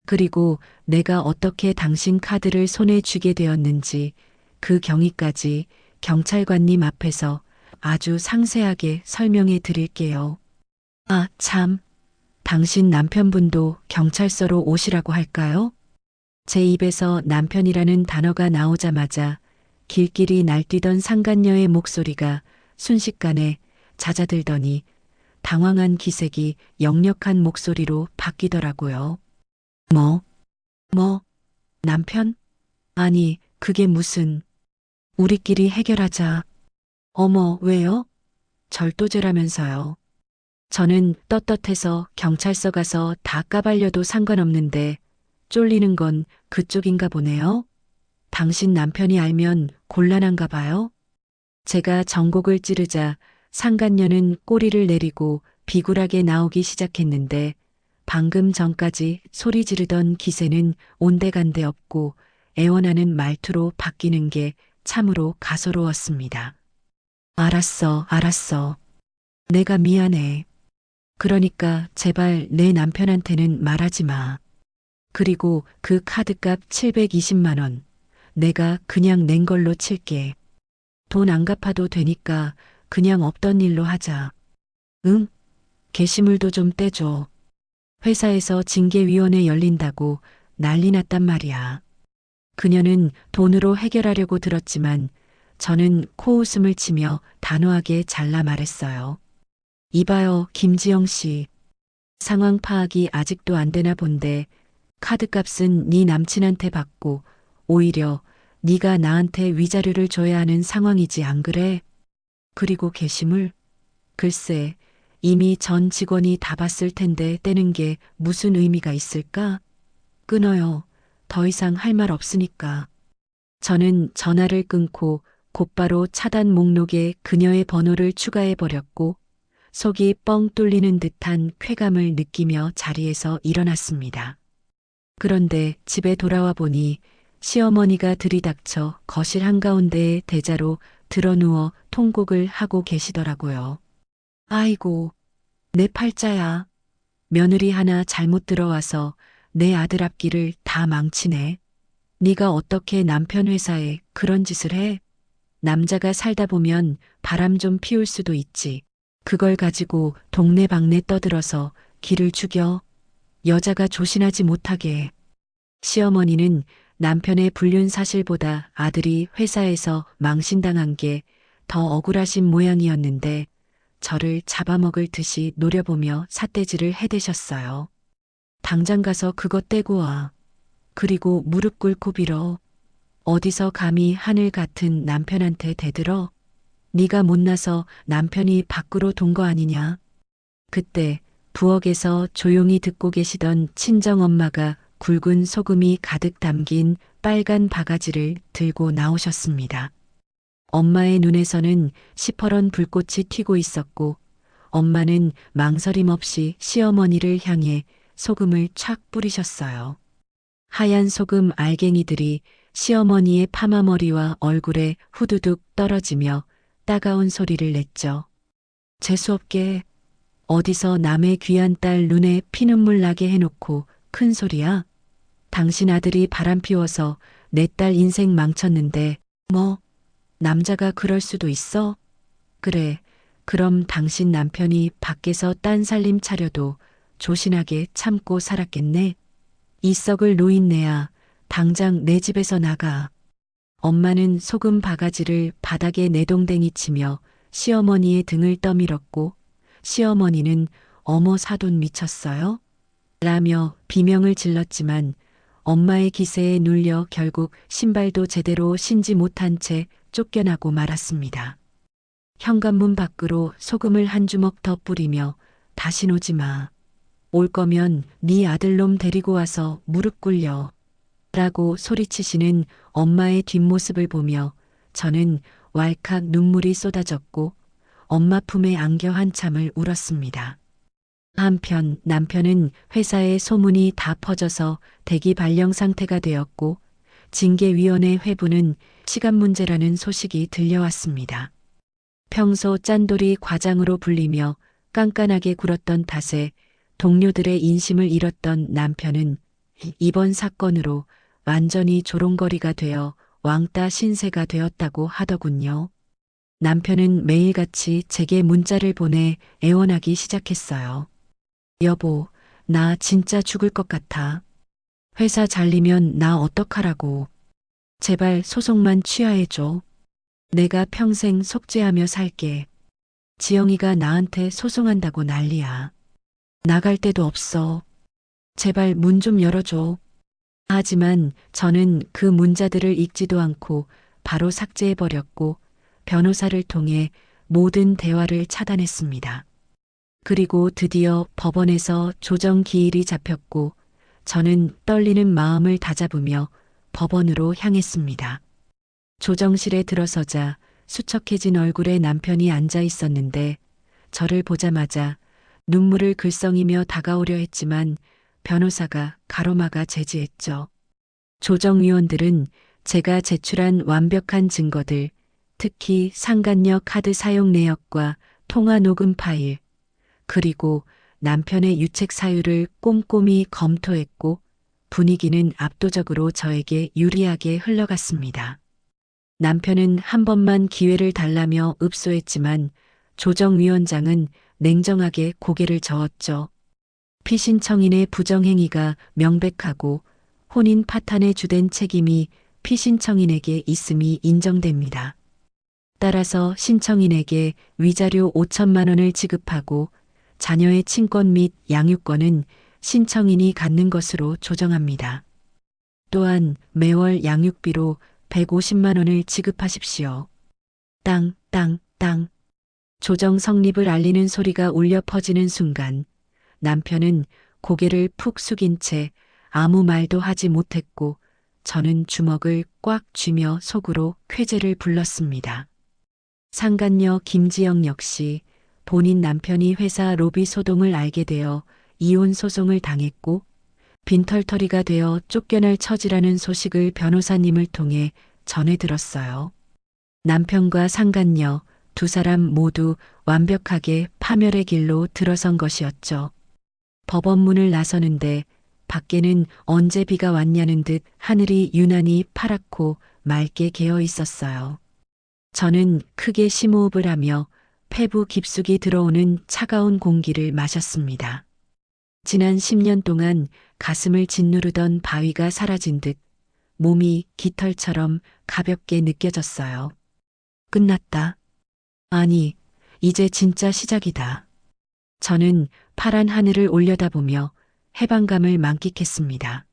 그리고 내가 어떻게 당신 카드를 손에 쥐게 되었는지 그 경위까지 경찰관님 앞에서 아주 상세하게 설명해 드릴게요. 아, 참. 당신 남편분도 경찰서로 오시라고 할까요? 제 입에서 남편이라는 단어가 나오자마자 길길이 날뛰던 상간녀의 목소리가 순식간에 잦아들더니 당황한 기색이 역력한 목소리로 바뀌더라고요. 뭐, 남편? 아니, 그게 무슨, 우리끼리 해결하자. 어머, 왜요? 절도죄라면서요. 저는 떳떳해서 경찰서 가서 다 까발려도 상관없는데 쫄리는 건 그쪽인가 보네요. 당신 남편이 알면 곤란한가 봐요. 제가 전곡을 찌르자 상간녀는 꼬리를 내리고 비굴하게 나오기 시작했는데 방금 전까지 소리 지르던 기세는 온데간데 없고 애원하는 말투로 바뀌는 게 참으로 가소로웠습니다. 알았어. 내가 미안해. 그러니까 제발 내 남편한테는 말하지 마. 그리고 그 카드값 720만 원 내가 그냥 낸 걸로 칠게. 돈 안 갚아도 되니까 그냥 없던 일로 하자. 응? 게시물도 좀 떼줘. 회사에서 징계위원회 열린다고 난리 났단 말이야. 그녀는 돈으로 해결하려고 들었지만 저는 코웃음을 치며 단호하게 잘라 말했어요. 이봐요, 김지영 씨. 상황 파악이 아직도 안 되나 본데 카드값은 네 남친한테 받고 오히려 네가 나한테 위자료를 줘야 하는 상황이지 안 그래? 그리고 게시물? 글쎄, 이미 전 직원이 다 봤을 텐데 떼는 게 무슨 의미가 있을까? 끊어요. 더 이상 할 말 없으니까. 저는 전화를 끊고 곧바로 차단 목록에 그녀의 번호를 추가해 버렸고 속이 뻥 뚫리는 듯한 쾌감을 느끼며 자리에서 일어났습니다. 그런데 집에 돌아와 보니 시어머니가 들이닥쳐 거실 한가운데에 대자로 드러누워 통곡을 하고 계시더라고요. 아이고, 내 팔자야. 며느리 하나 잘못 들어와서 내 아들 앞길을 다 망치네. 네가 어떻게 남편 회사에 그런 짓을 해? 남자가 살다 보면 바람 좀 피울 수도 있지. 그걸 가지고 동네방네 떠들어서 기를 죽여. 여자가 조신하지 못하게. 시어머니는 남편의 불륜 사실보다 아들이 회사에서 망신당한 게 더 억울하신 모양이었는데 저를 잡아먹을 듯이 노려보며 삿대질을 해대셨어요. 당장 가서 그거 떼고 와. 그리고 무릎 꿇고 빌어. 어디서 감히 하늘 같은 남편한테 대들어? 네가 못나서 남편이 밖으로 돈 거 아니냐? 그때 부엌에서 조용히 듣고 계시던 친정엄마가 굵은 소금이 가득 담긴 빨간 바가지를 들고 나오셨습니다. 엄마의 눈에서는 시퍼런 불꽃이 튀고 있었고 엄마는 망설임 없이 시어머니를 향해 소금을 촥 뿌리셨어요. 하얀 소금 알갱이들이 시어머니의 파마머리와 얼굴에 후두둑 떨어지며 따가운 소리를 냈죠. 재수없게 어디서 남의 귀한 딸 눈에 피눈물 나게 해놓고 큰 소리야? 당신 아들이 바람 피워서 내 딸 인생 망쳤는데 뭐 남자가 그럴 수도 있어? 그래. 그럼 당신 남편이 밖에서 딴 살림 차려도 조신하게 참고 살았겠네. 이 썩을 노인네야. 당장 내 집에서 나가. 엄마는 소금 바가지를 바닥에 내동댕이 치며 시어머니의 등을 떠밀었고 시어머니는 어머 사돈 미쳤어요? 라며 비명을 질렀지만 엄마의 기세에 눌려 결국 신발도 제대로 신지 못한 채 쫓겨나고 말았습니다. 현관문 밖으로 소금을 한 주먹 더 뿌리며 다신 오지 마. 올 거면 네 아들놈 데리고 와서 무릎 꿇려. 라고 소리치시는 엄마의 뒷모습을 보며 저는 왈칵 눈물이 쏟아졌고 엄마 품에 안겨 한참을 울었습니다. 한편 남편은 회사에 소문이 다 퍼져서 대기 발령 상태가 되었고 징계위원회 회부는 시간 문제라는 소식이 들려왔습니다. 평소 짠돌이 과장으로 불리며 깐깐하게 굴었던 탓에 동료들의 인심을 잃었던 남편은 이번 사건으로 완전히 조롱거리가 되어 왕따 신세가 되었다고 하더군요. 남편은 매일같이 제게 문자를 보내 애원하기 시작했어요. 여보, 나 진짜 죽을 것 같아. 회사 잘리면 나 어떡하라고. 제발 소송만 취하해줘. 내가 평생 속죄하며 살게. 지영이가 나한테 소송한다고 난리야. 나갈 데도 없어. 제발 문 좀 열어줘. 하지만 저는 그 문자들을 읽지도 않고 바로 삭제해버렸고 변호사를 통해 모든 대화를 차단했습니다. 그리고 드디어 법원에서 조정 기일이 잡혔고 저는 떨리는 마음을 다잡으며 법원으로 향했습니다. 조정실에 들어서자 수척해진 얼굴의 남편이 앉아 있었는데 저를 보자마자 눈물을 글썽이며 다가오려 했지만 변호사가 가로막아 제지했죠. 조정위원들은 제가 제출한 완벽한 증거들, 특히 상간녀 카드 사용 내역과 통화 녹음 파일, 그리고 남편의 유책 사유를 꼼꼼히 검토했고 분위기는 압도적으로 저에게 유리하게 흘러갔습니다. 남편은 한 번만 기회를 달라며 읍소했지만 조정위원장은 냉정하게 고개를 저었죠. 피신청인의 부정행위가 명백하고 혼인 파탄의 주된 책임이 피신청인에게 있음이 인정됩니다. 따라서 신청인에게 위자료 5천만 원을 지급하고 자녀의 친권 및 양육권은 신청인이 갖는 것으로 조정합니다. 또한 매월 양육비로 150만 원을 지급하십시오. 땅, 땅, 땅. 조정 성립을 알리는 소리가 울려 퍼지는 순간 남편은 고개를 푹 숙인 채 아무 말도 하지 못했고 저는 주먹을 꽉 쥐며 속으로 쾌재를 불렀습니다. 상간녀 김지영 역시 본인 남편이 회사 로비 소동을 알게 되어 이혼 소송을 당했고 빈털터리가 되어 쫓겨날 처지라는 소식을 변호사님을 통해 전해 들었어요. 남편과 상간녀 두 사람 모두 완벽하게 파멸의 길로 들어선 것이었죠. 법원 문을 나서는데 밖에는 언제 비가 왔냐는 듯 하늘이 유난히 파랗고 맑게 개어 있었어요. 저는 크게 심호흡을 하며 폐부 깊숙이 들어오는 차가운 공기를 마셨습니다. 지난 10년 동안 가슴을 짓누르던 바위가 사라진 듯 몸이 깃털처럼 가볍게 느껴졌어요. 끝났다. 아니, 이제 진짜 시작이다. 저는 파란 하늘을 올려다보며 해방감을 만끽했습니다.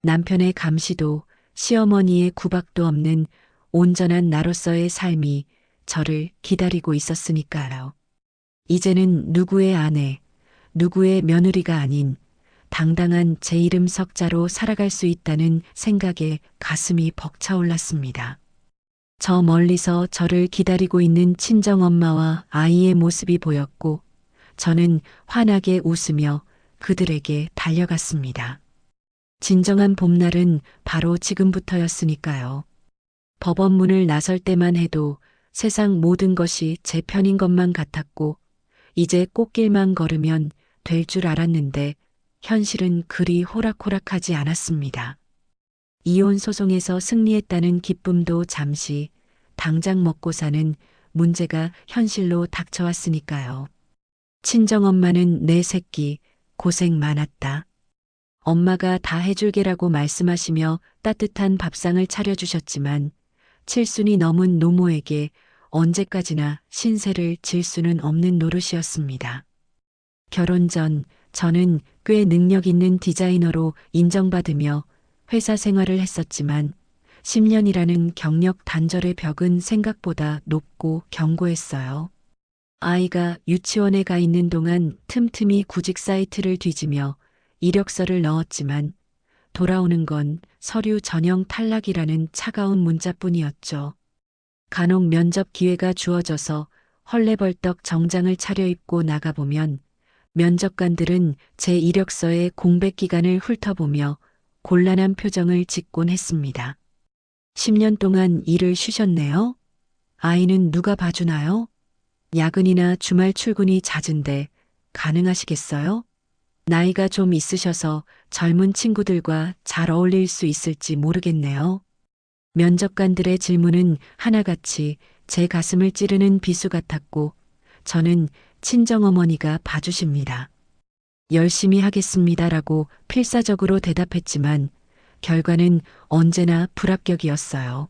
남편의 감시도 시어머니의 구박도 없는 온전한 나로서의 삶이 저를 기다리고 있었으니까요. 이제는 누구의 아내, 누구의 며느리가 아닌 당당한 제 이름 석자로 살아갈 수 있다는 생각에 가슴이 벅차올랐습니다. 저 멀리서 저를 기다리고 있는 친정엄마와 아이의 모습이 보였고 저는 환하게 웃으며 그들에게 달려갔습니다. 진정한 봄날은 바로 지금부터였으니까요. 법원 문을 나설 때만 해도 세상 모든 것이 제 편인 것만 같았고 이제 꽃길만 걸으면 될 줄 알았는데 현실은 그리 호락호락하지 않았습니다. 이혼 소송에서 승리했다는 기쁨도 잠시, 당장 먹고 사는 문제가 현실로 닥쳐왔으니까요. 친정엄마는 내 새끼 고생 많았다. 엄마가 다 해줄게라고 말씀하시며 따뜻한 밥상을 차려주셨지만 칠순이 넘은 노모에게 언제까지나 신세를 질 수는 없는 노릇이었습니다. 결혼 전 저는 꽤 능력 있는 디자이너로 인정받으며 회사 생활을 했었지만 10년이라는 경력 단절의 벽은 생각보다 높고 견고했어요. 아이가 유치원에 가 있는 동안 틈틈이 구직 사이트를 뒤지며 이력서를 넣었지만 돌아오는 건 서류 전형 탈락이라는 차가운 문자뿐이었죠. 간혹 면접 기회가 주어져서 헐레벌떡 정장을 차려입고 나가보면 면접관들은 제 이력서의 공백 기간을 훑어보며 곤란한 표정을 짓곤 했습니다. 10년 동안 일을 쉬셨네요? 아이는 누가 봐주나요? 야근이나 주말 출근이 잦은데 가능하시겠어요? 나이가 좀 있으셔서 젊은 친구들과 잘 어울릴 수 있을지 모르겠네요. 면접관들의 질문은 하나같이 제 가슴을 찌르는 비수 같았고 저는 친정어머니가 봐주십니다. 열심히 하겠습니다라고 필사적으로 대답했지만 결과는 언제나 불합격이었어요.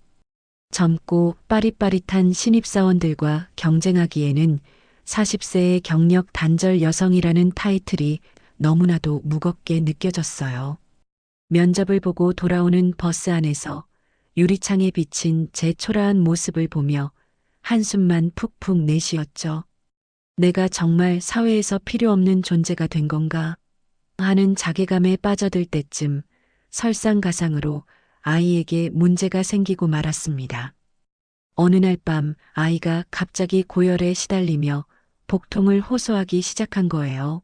젊고 빠릿빠릿한 신입사원들과 경쟁하기에는 40세의 경력 단절 여성이라는 타이틀이 너무나도 무겁게 느껴졌어요. 면접을 보고 돌아오는 버스 안에서 유리창에 비친 제 초라한 모습을 보며 한숨만 푹푹 내쉬었죠. 내가 정말 사회에서 필요 없는 존재가 된 건가 하는 자괴감에 빠져들 때쯤 설상가상으로 아이에게 문제가 생기고 말았습니다. 어느 날 밤 아이가 갑자기 고열에 시달리며 복통을 호소하기 시작한 거예요.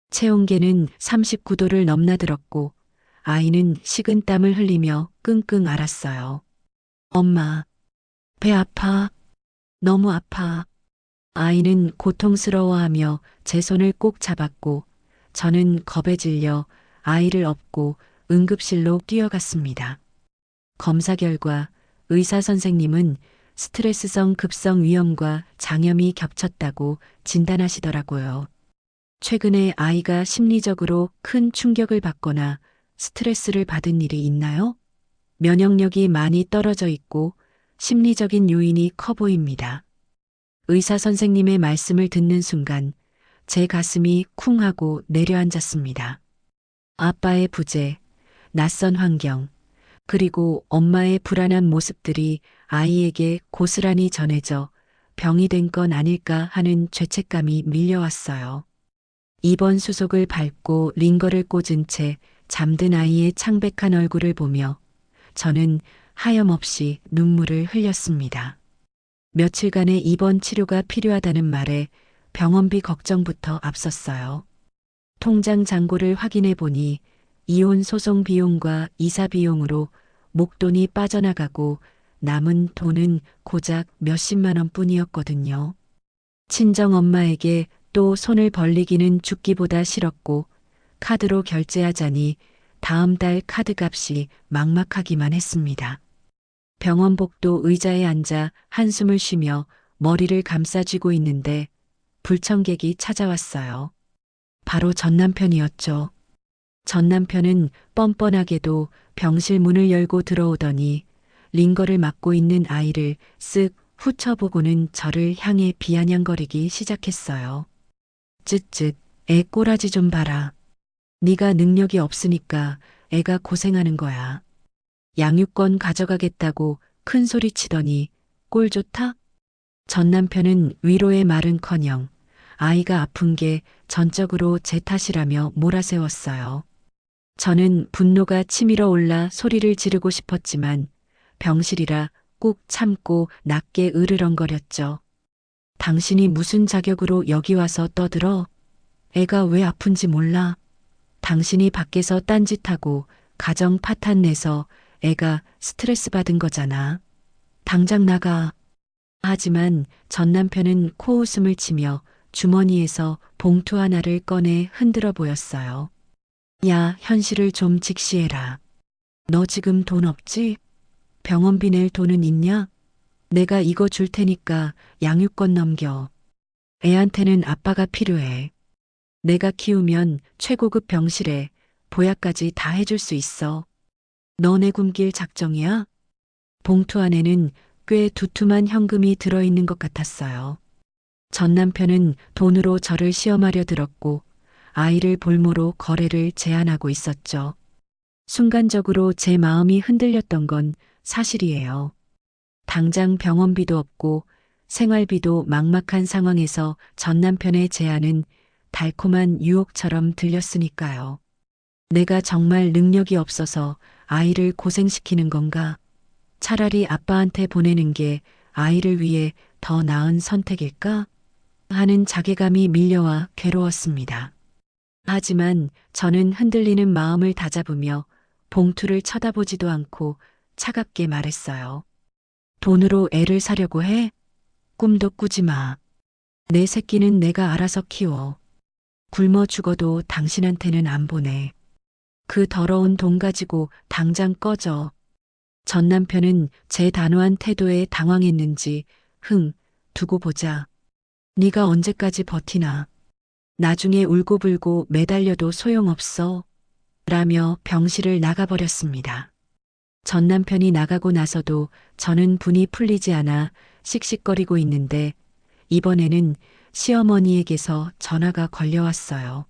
체온계는 39도를 넘나들었고 아이는 식은땀을 흘리며 끙끙 앓았어요. 엄마, 배 아파. 너무 아파. 아이는 고통스러워하며 제 손을 꼭 잡았고 저는 겁에 질려 아이를 업고 응급실로 뛰어갔습니다. 검사 결과 의사 선생님은 스트레스성 급성 위염과 장염이 겹쳤다고 진단하시더라고요. 최근에 아이가 심리적으로 큰 충격을 받거나 스트레스를 받은 일이 있나요? 면역력이 많이 떨어져 있고 심리적인 요인이 커 보입니다. 의사 선생님의 말씀을 듣는 순간 제 가슴이 쿵 하고 내려앉았습니다. 아빠의 부재, 낯선 환경, 그리고 엄마의 불안한 모습들이 아이에게 고스란히 전해져 병이 된 건 아닐까 하는 죄책감이 밀려왔어요. 입원 수속을 밟고 링거를 꽂은 채 잠든 아이의 창백한 얼굴을 보며 저는 하염없이 눈물을 흘렸습니다. 며칠간의 입원 치료가 필요하다는 말에 병원비 걱정부터 앞섰어요. 통장 잔고를 확인해 보니 이혼 소송 비용과 이사 비용으로 목돈이 빠져나가고 남은 돈은 고작 몇십만 원 뿐이었거든요. 친정 엄마에게 또 손을 벌리기는 죽기보다 싫었고 카드로 결제하자니 다음 달 카드값이 막막하기만 했습니다. 병원 복도 의자에 앉아 한숨을 쉬며 머리를 감싸쥐고 있는데 불청객이 찾아왔어요. 바로 전 남편이었죠. 전 남편은 뻔뻔하게도 병실 문을 열고 들어오더니 링거를 맡고 있는 아이를 쓱 훑어보고는 저를 향해 비아냥거리기 시작했어요. 쯧쯧, 애 꼬라지 좀 봐라. 네가 능력이 없으니까 애가 고생하는 거야. 양육권 가져가겠다고 큰 소리 치더니 꼴 좋다? 전 남편은 위로의 말은커녕 아이가 아픈 게 전적으로 제 탓이라며 몰아세웠어요. 저는 분노가 치밀어 올라 소리를 지르고 싶었지만 병실이라 꾹 참고 낮게 으르렁거렸죠. 당신이 무슨 자격으로 여기 와서 떠들어? 애가 왜 아픈지 몰라? 당신이 밖에서 딴짓하고 가정 파탄 내서 애가 스트레스 받은 거잖아. 당장 나가. 하지만 전 남편은 코웃음을 치며 주머니에서 봉투 하나를 꺼내 흔들어 보였어요. 야, 현실을 좀 직시해라. 너 지금 돈 없지? 병원비 낼 돈은 있냐? 내가 이거 줄 테니까 양육권 넘겨. 애한테는 아빠가 필요해. 내가 키우면 최고급 병실에 보약까지 다 해줄 수 있어. 너네 굶길 작정이야? 봉투 안에는 꽤 두툼한 현금이 들어있는 것 같았어요. 전 남편은 돈으로 저를 시험하려 들었고 아이를 볼모로 거래를 제안하고 있었죠. 순간적으로 제 마음이 흔들렸던 건 사실이에요. 당장 병원비도 없고 생활비도 막막한 상황에서 전 남편의 제안은 달콤한 유혹처럼 들렸으니까요. 내가 정말 능력이 없어서 아이를 고생시키는 건가? 차라리 아빠한테 보내는 게 아이를 위해 더 나은 선택일까? 하는 자괴감이 밀려와 괴로웠습니다. 하지만 저는 흔들리는 마음을 다잡으며 봉투를 쳐다보지도 않고 차갑게 말했어요. 돈으로 애를 사려고 해? 꿈도 꾸지 마. 내 새끼는 내가 알아서 키워. 굶어 죽어도 당신한테는 안 보내. 그 더러운 돈 가지고 당장 꺼져. 전 남편은 제 단호한 태도에 당황했는지 두고 보자. 네가 언제까지 버티나. 나중에 울고불고 매달려도 소용없어. 라며 병실을 나가버렸습니다. 전 남편이 나가고 나서도 저는 분이 풀리지 않아 씩씩거리고 있는데 이번에는 시어머니에게서 전화가 걸려왔어요.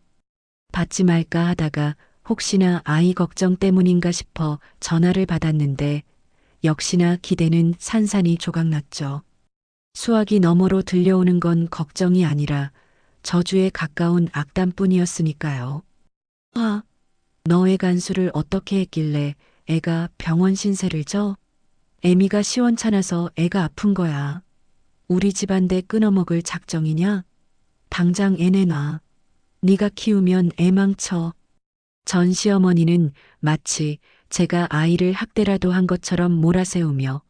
받지 말까 하다가 혹시나 아이 걱정 때문인가 싶어 전화를 받았는데 역시나 기대는 산산이 조각났죠. 수화기 너머로 들려오는 건 걱정이 아니라 저주에 가까운 악담뿐이었으니까요. 너의 간수를 어떻게 했길래 애가 병원 신세를 져? 애미가 시원찮아서 애가 아픈 거야. 우리 집안대 끊어먹을 작정이냐? 당장 애 내놔. 네가 키우면 애 망쳐. 전 시어머니는 마치 제가 아이를 학대라도 한 것처럼 몰아세우며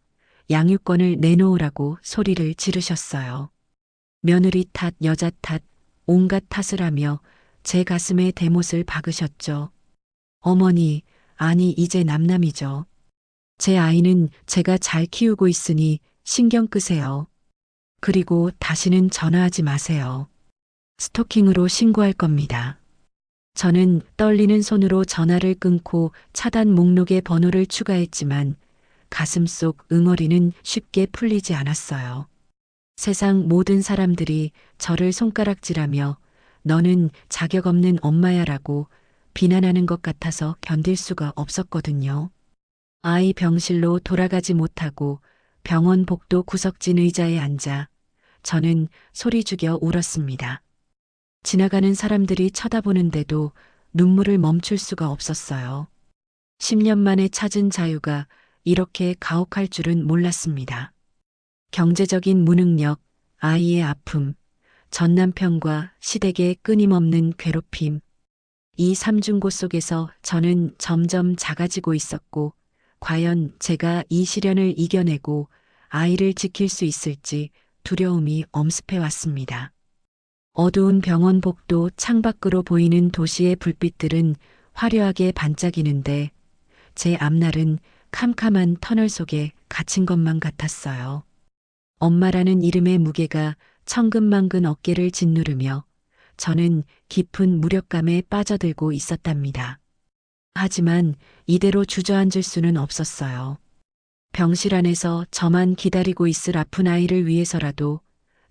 양육권을 내놓으라고 소리를 지르셨어요. 며느리 탓, 여자 탓, 온갖 탓을 하며 제 가슴에 대못을 박으셨죠. 어머니, 아니 이제 남남이죠. 제 아이는 제가 잘 키우고 있으니 신경 끄세요. 그리고 다시는 전화하지 마세요. 스토킹으로 신고할 겁니다. 저는 떨리는 손으로 전화를 끊고 차단 목록에 번호를 추가했지만 가슴 속 응어리는 쉽게 풀리지 않았어요. 세상 모든 사람들이 저를 손가락질하며 너는 자격 없는 엄마야라고 비난하는 것 같아서 견딜 수가 없었거든요. 아이 병실로 돌아가지 못하고 병원 복도 구석진 의자에 앉아 저는 소리 죽여 울었습니다. 지나가는 사람들이 쳐다보는데도 눈물을 멈출 수가 없었어요. 10년 만에 찾은 자유가 이렇게 가혹할 줄은 몰랐습니다. 경제적인 무능력, 아이의 아픔, 전 남편과 시댁의 끊임없는 괴롭힘. 이 삼중고 속에서 저는 점점 작아지고 있었고, 과연 제가 이 시련을 이겨내고 아이를 지킬 수 있을지 두려움이 엄습해 왔습니다. 어두운 병원 복도 창밖으로 보이는 도시의 불빛들은 화려하게 반짝이는데 제 앞날은 캄캄한 터널 속에 갇힌 것만 같았어요. 엄마라는 이름의 무게가 천근만근 어깨를 짓누르며 저는 깊은 무력감에 빠져들고 있었답니다. 하지만 이대로 주저앉을 수는 없었어요. 병실 안에서 저만 기다리고 있을 아픈 아이를 위해서라도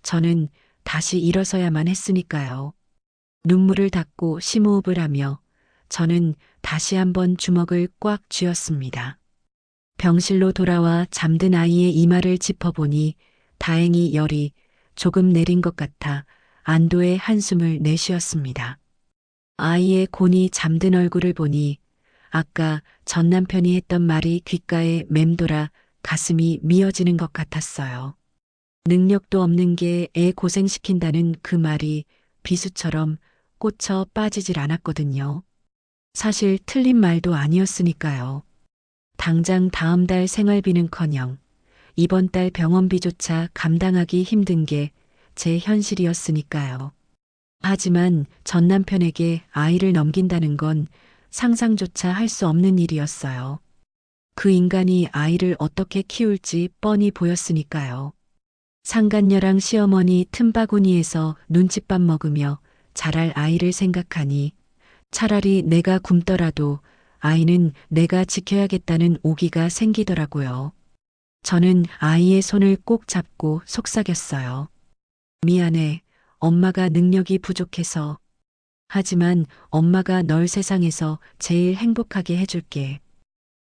저는 다시 일어서야만 했으니까요. 눈물을 닦고 심호흡을 하며 저는 다시 한번 주먹을 꽉 쥐었습니다. 병실로 돌아와 잠든 아이의 이마를 짚어보니 다행히 열이 조금 내린 것 같아 안도의 한숨을 내쉬었습니다. 아이의 곤히 잠든 얼굴을 보니 아까 전 남편이 했던 말이 귓가에 맴돌아 가슴이 미어지는 것 같았어요. 능력도 없는 게 애 고생시킨다는 그 말이 비수처럼 꽂혀 빠지질 않았거든요. 사실 틀린 말도 아니었으니까요. 당장 다음 달 생활비는커녕 이번 달 병원비조차 감당하기 힘든 게 제 현실이었으니까요. 하지만 전 남편에게 아이를 넘긴다는 건 상상조차 할 수 없는 일이었어요. 그 인간이 아이를 어떻게 키울지 뻔히 보였으니까요. 상간녀랑 시어머니 틈바구니에서 눈칫밥 먹으며 자랄 아이를 생각하니 차라리 내가 굶더라도 아이는 내가 지켜야겠다는 오기가 생기더라고요. 저는 아이의 손을 꼭 잡고 속삭였어요. 미안해. 엄마가 능력이 부족해서. 하지만 엄마가 널 세상에서 제일 행복하게 해줄게.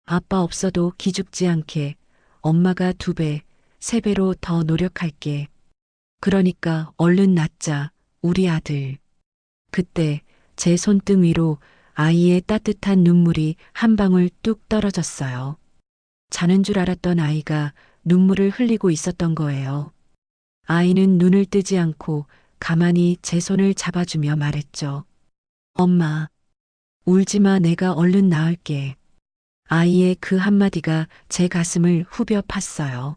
아빠 없어도 기죽지 않게 엄마가 2배, 3배로 더 노력할게. 그러니까 얼른 낳자, 우리 아들. 그때 제 손등 위로 아이의 따뜻한 눈물이 한 방울 뚝 떨어졌어요. 자는 줄 알았던 아이가 눈물을 흘리고 있었던 거예요. 아이는 눈을 뜨지 않고 가만히 제 손을 잡아주며 말했죠. 엄마, 울지 마, 내가 얼른 나을게. 아이의 그 한마디가 제 가슴을 후벼 팠어요.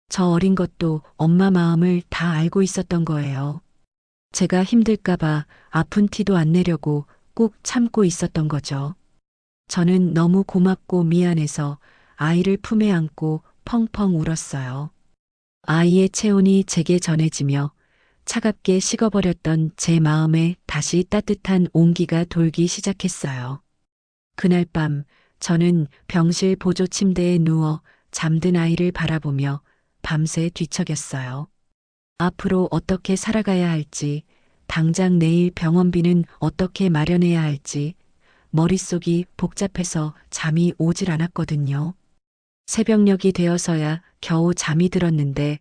저 어린 것도 엄마 마음을 다 알고 있었던 거예요. 제가 힘들까봐 아픈 티도 안 내려고 꾹 참고 있었던 거죠. 저는 너무 고맙고 미안해서 아이를 품에 안고 펑펑 울었어요. 아이의 체온이 제게 전해지며 차갑게 식어버렸던 제 마음에 다시 따뜻한 온기가 돌기 시작했어요. 그날 밤 저는 병실 보조 침대에 누워 잠든 아이를 바라보며 밤새 뒤척였어요. 앞으로 어떻게 살아가야 할지, 당장 내일 병원비는 어떻게 마련해야 할지, 머릿속이 복잡해서 잠이 오질 않았거든요. 새벽녘이 되어서야 겨우 잠이 들었는데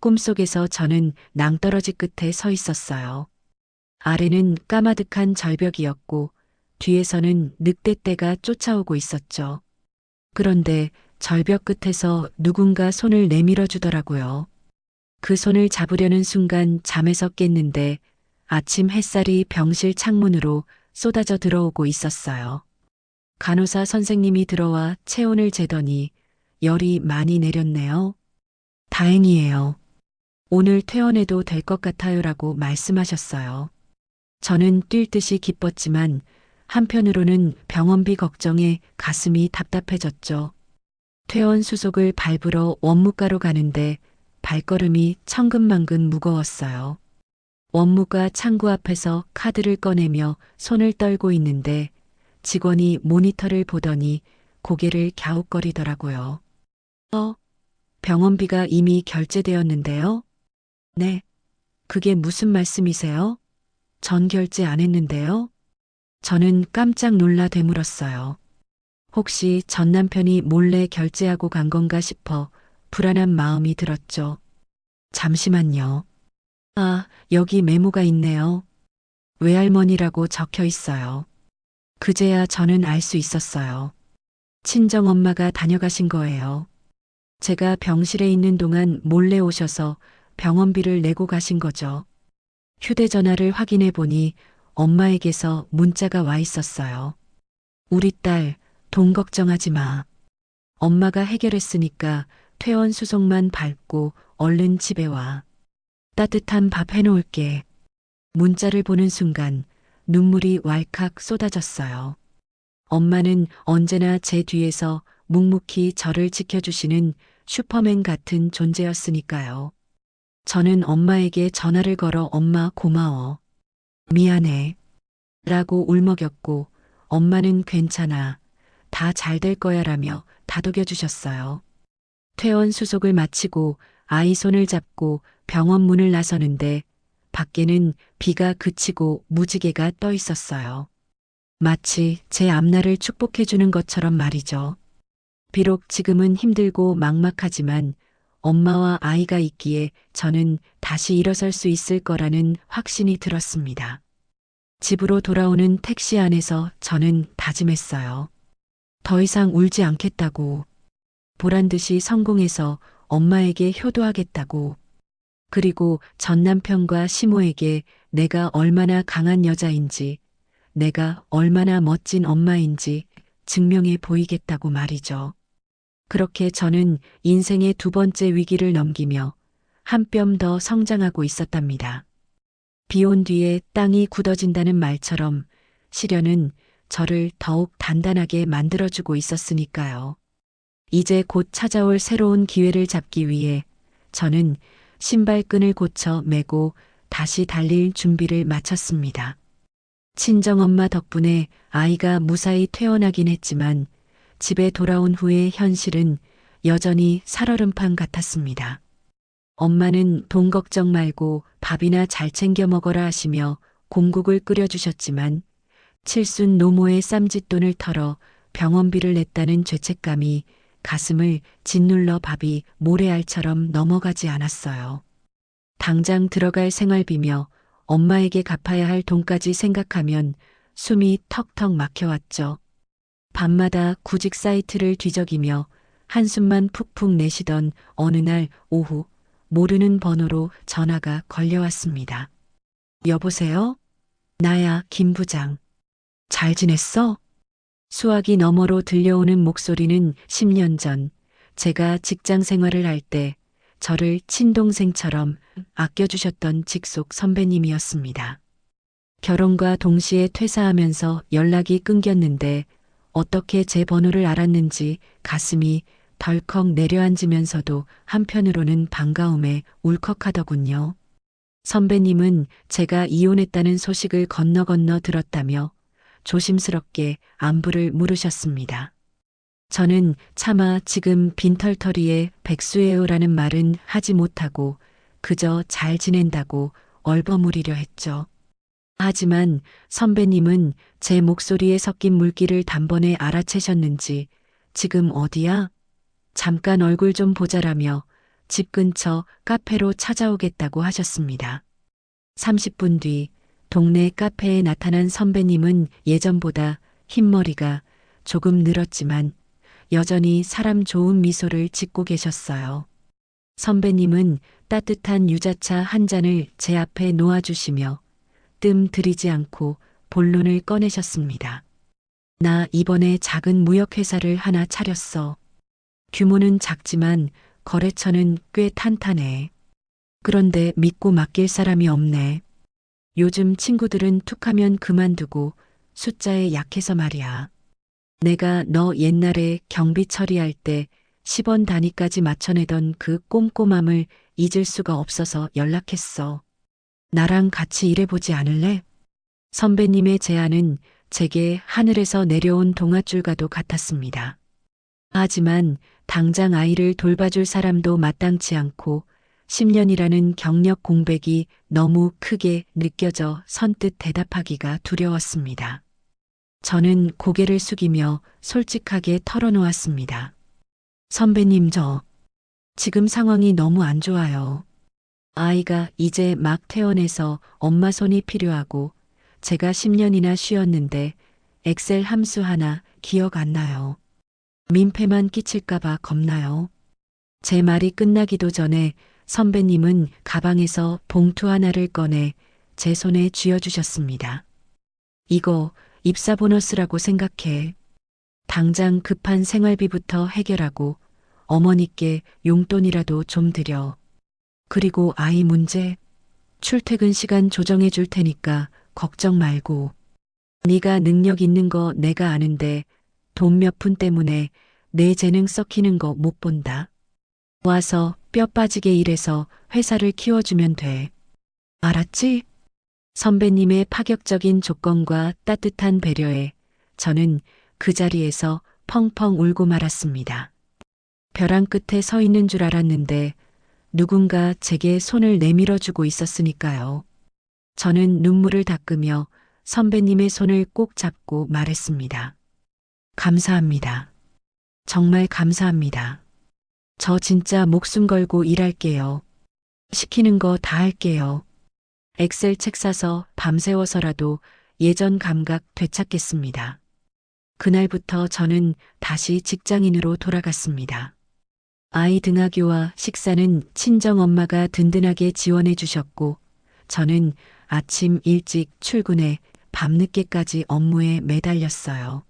꿈속에서 저는 낭떠러지 끝에 서 있었어요. 아래는 까마득한 절벽이었고 뒤에서는 늑대떼가 쫓아오고 있었죠. 그런데 절벽 끝에서 누군가 손을 내밀어 주더라고요. 그 손을 잡으려는 순간 잠에서 깼는데 아침 햇살이 병실 창문으로 쏟아져 들어오고 있었어요. 간호사 선생님이 들어와 체온을 재더니 열이 많이 내렸네요. 다행이에요. 오늘 퇴원해도 될 것 같아요라고 말씀하셨어요. 저는 뛸 듯이 기뻤지만 한편으로는 병원비 걱정에 가슴이 답답해졌죠. 퇴원 수속을 밟으러 원무과로 가는데 발걸음이 천근만근 무거웠어요. 원무과 창구 앞에서 카드를 꺼내며 손을 떨고 있는데 직원이 모니터를 보더니 고개를 갸웃거리더라고요. 병원비가 이미 결제되었는데요? 네. 그게 무슨 말씀이세요? 전 결제 안 했는데요? 저는 깜짝 놀라 되물었어요. 혹시 전 남편이 몰래 결제하고 간 건가 싶어 불안한 마음이 들었죠. 잠시만요. 아, 여기 메모가 있네요. 외할머니라고 적혀 있어요. 그제야 저는 알 수 있었어요. 친정엄마가 다녀가신 거예요. 제가 병실에 있는 동안 몰래 오셔서 병원비를 내고 가신 거죠. 휴대전화를 확인해 보니 엄마에게서 문자가 와 있었어요. 우리 딸, 돈 걱정하지 마. 엄마가 해결했으니까 퇴원 수속만 밟고 얼른 집에 와. 따뜻한 밥 해놓을게. 문자를 보는 순간 눈물이 왈칵 쏟아졌어요. 엄마는 언제나 제 뒤에서 묵묵히 저를 지켜주시는 슈퍼맨 같은 존재였으니까요. 저는 엄마에게 전화를 걸어 엄마 고마워. 미안해. 라고 울먹였고 엄마는 괜찮아. 다 잘 될 거야 라며 다독여 주셨어요. 퇴원 수속을 마치고 아이 손을 잡고 병원 문을 나서는데 밖에는 비가 그치고 무지개가 떠 있었어요. 마치 제 앞날을 축복해 주는 것처럼 말이죠. 비록 지금은 힘들고 막막하지만 엄마와 아이가 있기에 저는 다시 일어설 수 있을 거라는 확신이 들었습니다. 집으로 돌아오는 택시 안에서 저는 다짐했어요. 더 이상 울지 않겠다고. 보란 듯이 성공해서 엄마에게 효도하겠다고. 그리고 전 남편과 시모에게 내가 얼마나 강한 여자인지, 내가 얼마나 멋진 엄마인지 증명해 보이겠다고 말이죠. 그렇게 저는 인생의 두 번째 위기를 넘기며 한 뼘 더 성장하고 있었답니다. 비 온 뒤에 땅이 굳어진다는 말처럼 시련은 저를 더욱 단단하게 만들어주고 있었으니까요. 이제 곧 찾아올 새로운 기회를 잡기 위해 저는 신발끈을 고쳐 매고 다시 달릴 준비를 마쳤습니다. 친정엄마 덕분에 아이가 무사히 퇴원하긴 했지만 집에 돌아온 후의 현실은 여전히 살얼음판 같았습니다. 엄마는 돈 걱정 말고 밥이나 잘 챙겨 먹어라 하시며 공국을 끓여주셨지만 칠순 노모의 쌈짓돈을 털어 병원비를 냈다는 죄책감이 가슴을 짓눌러 밥이 모래알처럼 넘어가지 않았어요. 당장 들어갈 생활비며 엄마에게 갚아야 할 돈까지 생각하면 숨이 턱턱 막혀왔죠. 밤마다 구직 사이트를 뒤적이며 한숨만 푹푹 내쉬던 어느 날 오후 모르는 번호로 전화가 걸려왔습니다. 여보세요? 나야, 김 부장. 잘 지냈어? 수화기 너머로 들려오는 목소리는 10년 전 제가 직장 생활을 할 때 저를 친동생처럼 아껴주셨던 직속 선배님이었습니다. 결혼과 동시에 퇴사하면서 연락이 끊겼는데 어떻게 제 번호를 알았는지 가슴이 덜컥 내려앉으면서도 한편으로는 반가움에 울컥하더군요. 선배님은 제가 이혼했다는 소식을 건너 들었다며 조심스럽게 안부를 물으셨습니다. 저는 차마 지금 빈털터리에 백수예요라는 말은 하지 못하고 그저 잘 지낸다고 얼버무리려 했죠. 하지만 선배님은 제 목소리에 섞인 물기를 단번에 알아채셨는지 지금 어디야? 잠깐 얼굴 좀 보자라며 집 근처 카페로 찾아오겠다고 하셨습니다. 30분 뒤 동네 카페에 나타난 선배님은 예전보다 흰머리가 조금 늘었지만 여전히 사람 좋은 미소를 짓고 계셨어요. 선배님은 따뜻한 유자차 한 잔을 제 앞에 놓아주시며 뜸 들이지 않고 본론을 꺼내셨습니다. 나 이번에 작은 무역회사를 하나 차렸어. 규모는 작지만 거래처는 꽤 탄탄해. 그런데 믿고 맡길 사람이 없네. 요즘 친구들은 툭하면 그만두고 숫자에 약해서 말이야. 내가 너 옛날에 경비 처리할 때 10원 단위까지 맞춰내던 그 꼼꼼함을 잊을 수가 없어서 연락했어. 나랑 같이 일해보지 않을래? 선배님의 제안은 제게 하늘에서 내려온 동아줄과도 같았습니다. 하지만 당장 아이를 돌봐줄 사람도 마땅치 않고 10년이라는 경력 공백이 너무 크게 느껴져 선뜻 대답하기가 두려웠습니다. 저는 고개를 숙이며 솔직하게 털어놓았습니다. 선배님, 저 지금 상황이 너무 안 좋아요. 아이가 이제 막 퇴원해서 엄마 손이 필요하고 제가 10년이나 쉬었는데 엑셀 함수 하나 기억 안 나요. 민폐만 끼칠까봐 겁나요. 제 말이 끝나기도 전에 선배님은 가방에서 봉투 하나를 꺼내 제 손에 쥐어주셨습니다. 이거 입사 보너스라고 생각해. 당장 급한 생활비부터 해결하고 어머니께 용돈이라도 좀 드려. 그리고 아이 문제 출퇴근 시간 조정해 줄 테니까 걱정 말고. 네가 능력 있는 거 내가 아는데 돈 몇 푼 때문에 내 재능 썩히는 거 못 본다. 와서 뼈 빠지게 일해서 회사를 키워주면 돼. 알았지? 선배님의 파격적인 조건과 따뜻한 배려에 저는 그 자리에서 펑펑 울고 말았습니다. 벼랑 끝에 서 있는 줄 알았는데 누군가 제게 손을 내밀어 주고 있었으니까요. 저는 눈물을 닦으며 선배님의 손을 꼭 잡고 말했습니다. 감사합니다. 정말 감사합니다. 저 진짜 목숨 걸고 일할게요. 시키는 거 다 할게요. 엑셀 책 사서 밤새워서라도 예전 감각 되찾겠습니다. 그날부터 저는 다시 직장인으로 돌아갔습니다. 아이 등하교와 식사는 친정 엄마가 든든하게 지원해 주셨고, 저는 아침 일찍 출근해 밤늦게까지 업무에 매달렸어요.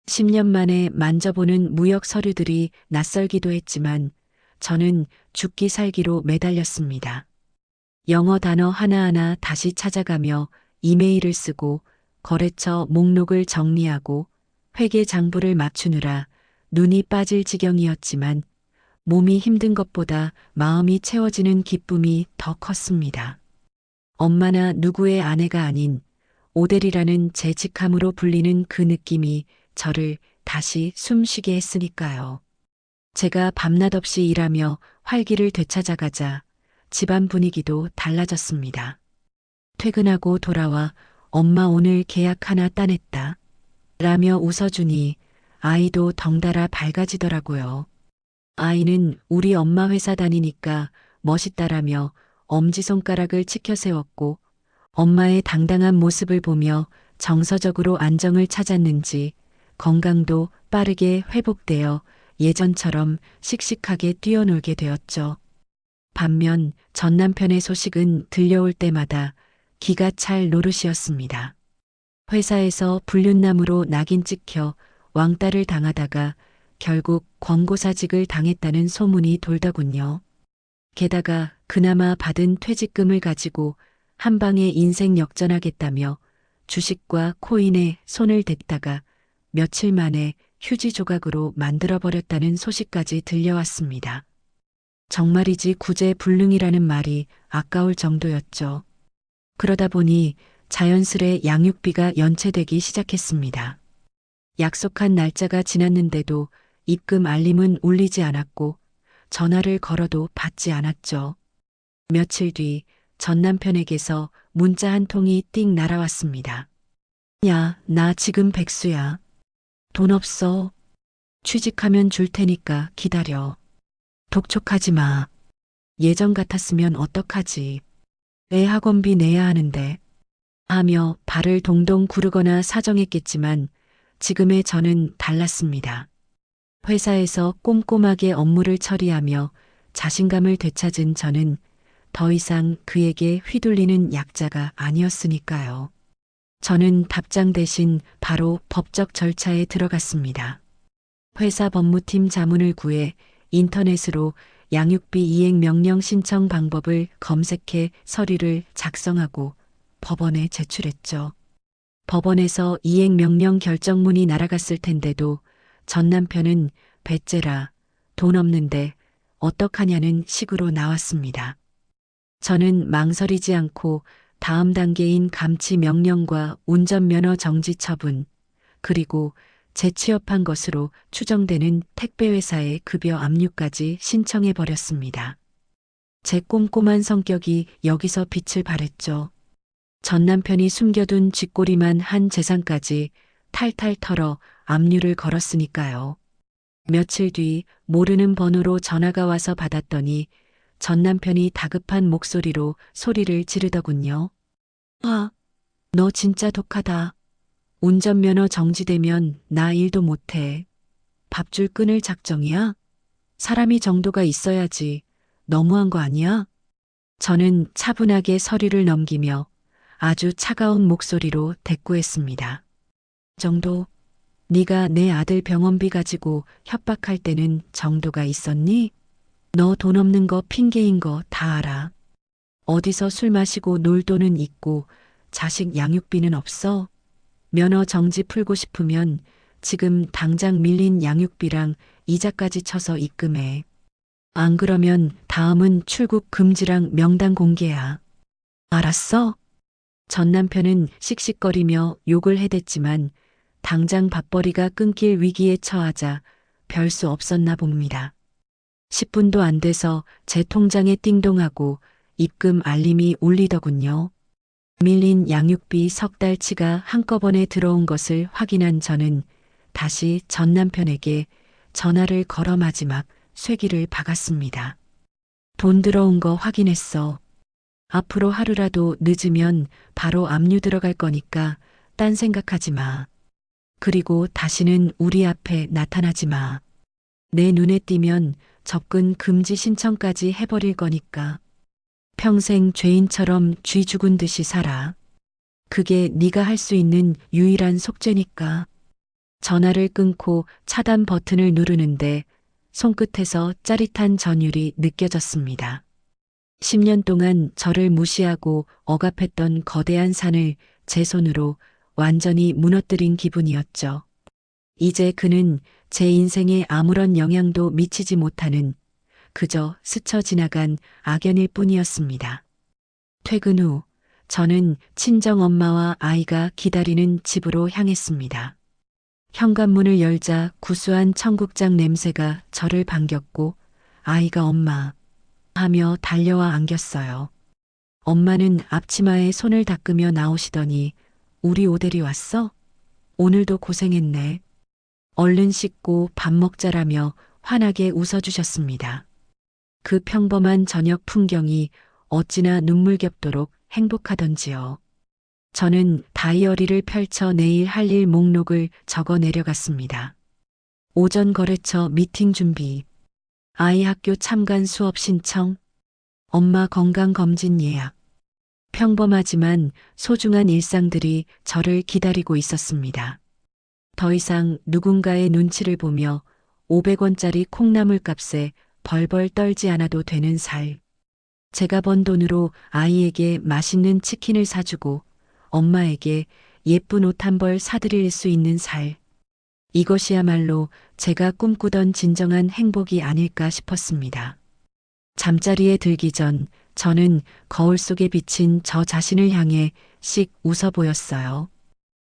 10년 만에 만져보는 무역 서류들이 낯설기도 했지만 저는 죽기 살기로 매달렸습니다. 영어 단어 하나하나 다시 찾아가며 이메일을 쓰고 거래처 목록을 정리하고 회계 장부를 맞추느라 눈이 빠질 지경이었지만 몸이 힘든 것보다 마음이 채워지는 기쁨이 더 컸습니다. 엄마나 누구의 아내가 아닌 오델이라는 제 직함으로 불리는 그 느낌이 저를 다시 숨쉬게 했으니까요. 제가 밤낮 없이 일하며 활기를 되찾아가자 집안 분위기도 달라졌습니다. 퇴근하고 돌아와 엄마 오늘 계약 하나 따냈다 라며 웃어주니 아이도 덩달아 밝아지더라고요. 아이는 우리 엄마 회사 다니니까 멋있다라며 엄지손가락을 치켜 세웠고 엄마의 당당한 모습을 보며 정서적으로 안정을 찾았는지 건강도 빠르게 회복되어 예전처럼 씩씩하게 뛰어놀게 되었죠. 반면 전 남편의 소식은 들려올 때마다 기가 찰 노릇이었습니다. 회사에서 불륜남으로 낙인 찍혀 왕따를 당하다가 결국 권고사직을 당했다는 소문이 돌더군요. 게다가 그나마 받은 퇴직금을 가지고 한 방에 인생 역전하겠다며 주식과 코인에 손을 댔다가 며칠 만에 휴지 조각으로 만들어버렸다는 소식까지 들려왔습니다. 정말이지 구제불능이라는 말이 아까울 정도였죠. 그러다 보니 자연스레 양육비가 연체되기 시작했습니다. 약속한 날짜가 지났는데도 입금 알림은 울리지 않았고 전화를 걸어도 받지 않았죠. 며칠 뒤 전 남편에게서 문자 한 통이 띵 날아왔습니다. 야, 나 지금 백수야. 돈 없어. 취직하면 줄 테니까 기다려. 독촉하지 마. 예전 같았으면 어떡하지. 애 학원비 내야 하는데. 하며 발을 동동 구르거나 사정했겠지만 지금의 저는 달랐습니다. 회사에서 꼼꼼하게 업무를 처리하며 자신감을 되찾은 저는 더 이상 그에게 휘둘리는 약자가 아니었으니까요. 저는 답장 대신 바로 법적 절차에 들어갔습니다. 회사 법무팀 자문을 구해 인터넷으로 양육비 이행 명령 신청 방법을 검색해 서류를 작성하고 법원에 제출했죠. 법원에서 이행 명령 결정문이 날아갔을 텐데도 전 남편은 배째라 돈 없는데 어떡하냐는 식으로 나왔습니다. 저는 망설이지 않고 다음 단계인 감치 명령과 운전면허 정지 처분, 그리고 재취업한 것으로 추정되는 택배회사의 급여 압류까지 신청해 버렸습니다. 제 꼼꼼한 성격이 여기서 빛을 발했죠. 전 남편이 숨겨둔 쥐꼬리만 한 재산까지 탈탈 털어 압류를 걸었으니까요. 며칠 뒤 모르는 번호로 전화가 와서 받았더니 전 남편이 다급한 목소리로 소리를 지르더군요. 아, 너 진짜 독하다. 운전면허 정지되면 나 일도 못해. 밥줄 끊을 작정이야? 사람이 정도가 있어야지. 너무한 거 아니야? 저는 차분하게 서류를 넘기며 아주 차가운 목소리로 대꾸했습니다. 정도? 네가 내 아들 병원비 가지고 협박할 때는 정도가 있었니? 너 돈 없는 거 핑계인 거 다 알아. 어디서 술 마시고 놀 돈은 있고 자식 양육비는 없어? 면허 정지 풀고 싶으면 지금 당장 밀린 양육비랑 이자까지 쳐서 입금해. 안 그러면 다음은 출국 금지랑 명단 공개야. 알았어? 전 남편은 씩씩거리며 욕을 해댔지만 당장 밥벌이가 끊길 위기에 처하자 별 수 없었나 봅니다. 10분도 안 돼서 제 통장에 띵동하고 입금 알림이 울리더군요. 밀린 양육비 석 달치가 한꺼번에 들어온 것을 확인한 저는 다시 전 남편에게 전화를 걸어 마지막 쐐기를 박았습니다. 돈 들어온 거 확인했어. 앞으로 하루라도 늦으면 바로 압류 들어갈 거니까 딴 생각하지 마. 그리고 다시는 우리 앞에 나타나지 마. 내 눈에 띄면 접근 금지 신청까지 해버릴 거니까. 평생 죄인처럼 쥐 죽은 듯이 살아. 그게 네가 할 수 있는 유일한 속죄니까. 전화를 끊고 차단 버튼을 누르는데 손끝에서 짜릿한 전율이 느껴졌습니다. 10년 동안 저를 무시하고 억압했던 거대한 산을 제 손으로 완전히 무너뜨린 기분이었죠. 이제 그는 제 인생에 아무런 영향도 미치지 못하는 그저 스쳐 지나간 악연일 뿐이었습니다. 퇴근 후 저는 친정 엄마와 아이가 기다리는 집으로 향했습니다. 현관문을 열자 구수한 청국장 냄새가 저를 반겼고 아이가 엄마 하며 달려와 안겼어요. 엄마는 앞치마에 손을 닦으며 나오시더니 우리 오대리 왔어? 오늘도 고생했네. 얼른 씻고 밥 먹자라며 환하게 웃어주셨습니다. 그 평범한 저녁 풍경이 어찌나 눈물겹도록 행복하던지요. 저는 다이어리를 펼쳐 내일 할 일 목록을 적어 내려갔습니다. 오전 거래처 미팅 준비, 아이 학교 참관 수업 신청, 엄마 건강검진 예약. 평범하지만 소중한 일상들이 저를 기다리고 있었습니다. 더 이상 누군가의 눈치를 보며 500원짜리 콩나물 값에 벌벌 떨지 않아도 되는 살. 제가 번 돈으로 아이에게 맛있는 치킨을 사주고 엄마에게 예쁜 옷 한 벌 사드릴 수 있는 살. 이것이야말로 제가 꿈꾸던 진정한 행복이 아닐까 싶었습니다. 잠자리에 들기 전 저는 거울 속에 비친 저 자신을 향해 씩 웃어 보였어요.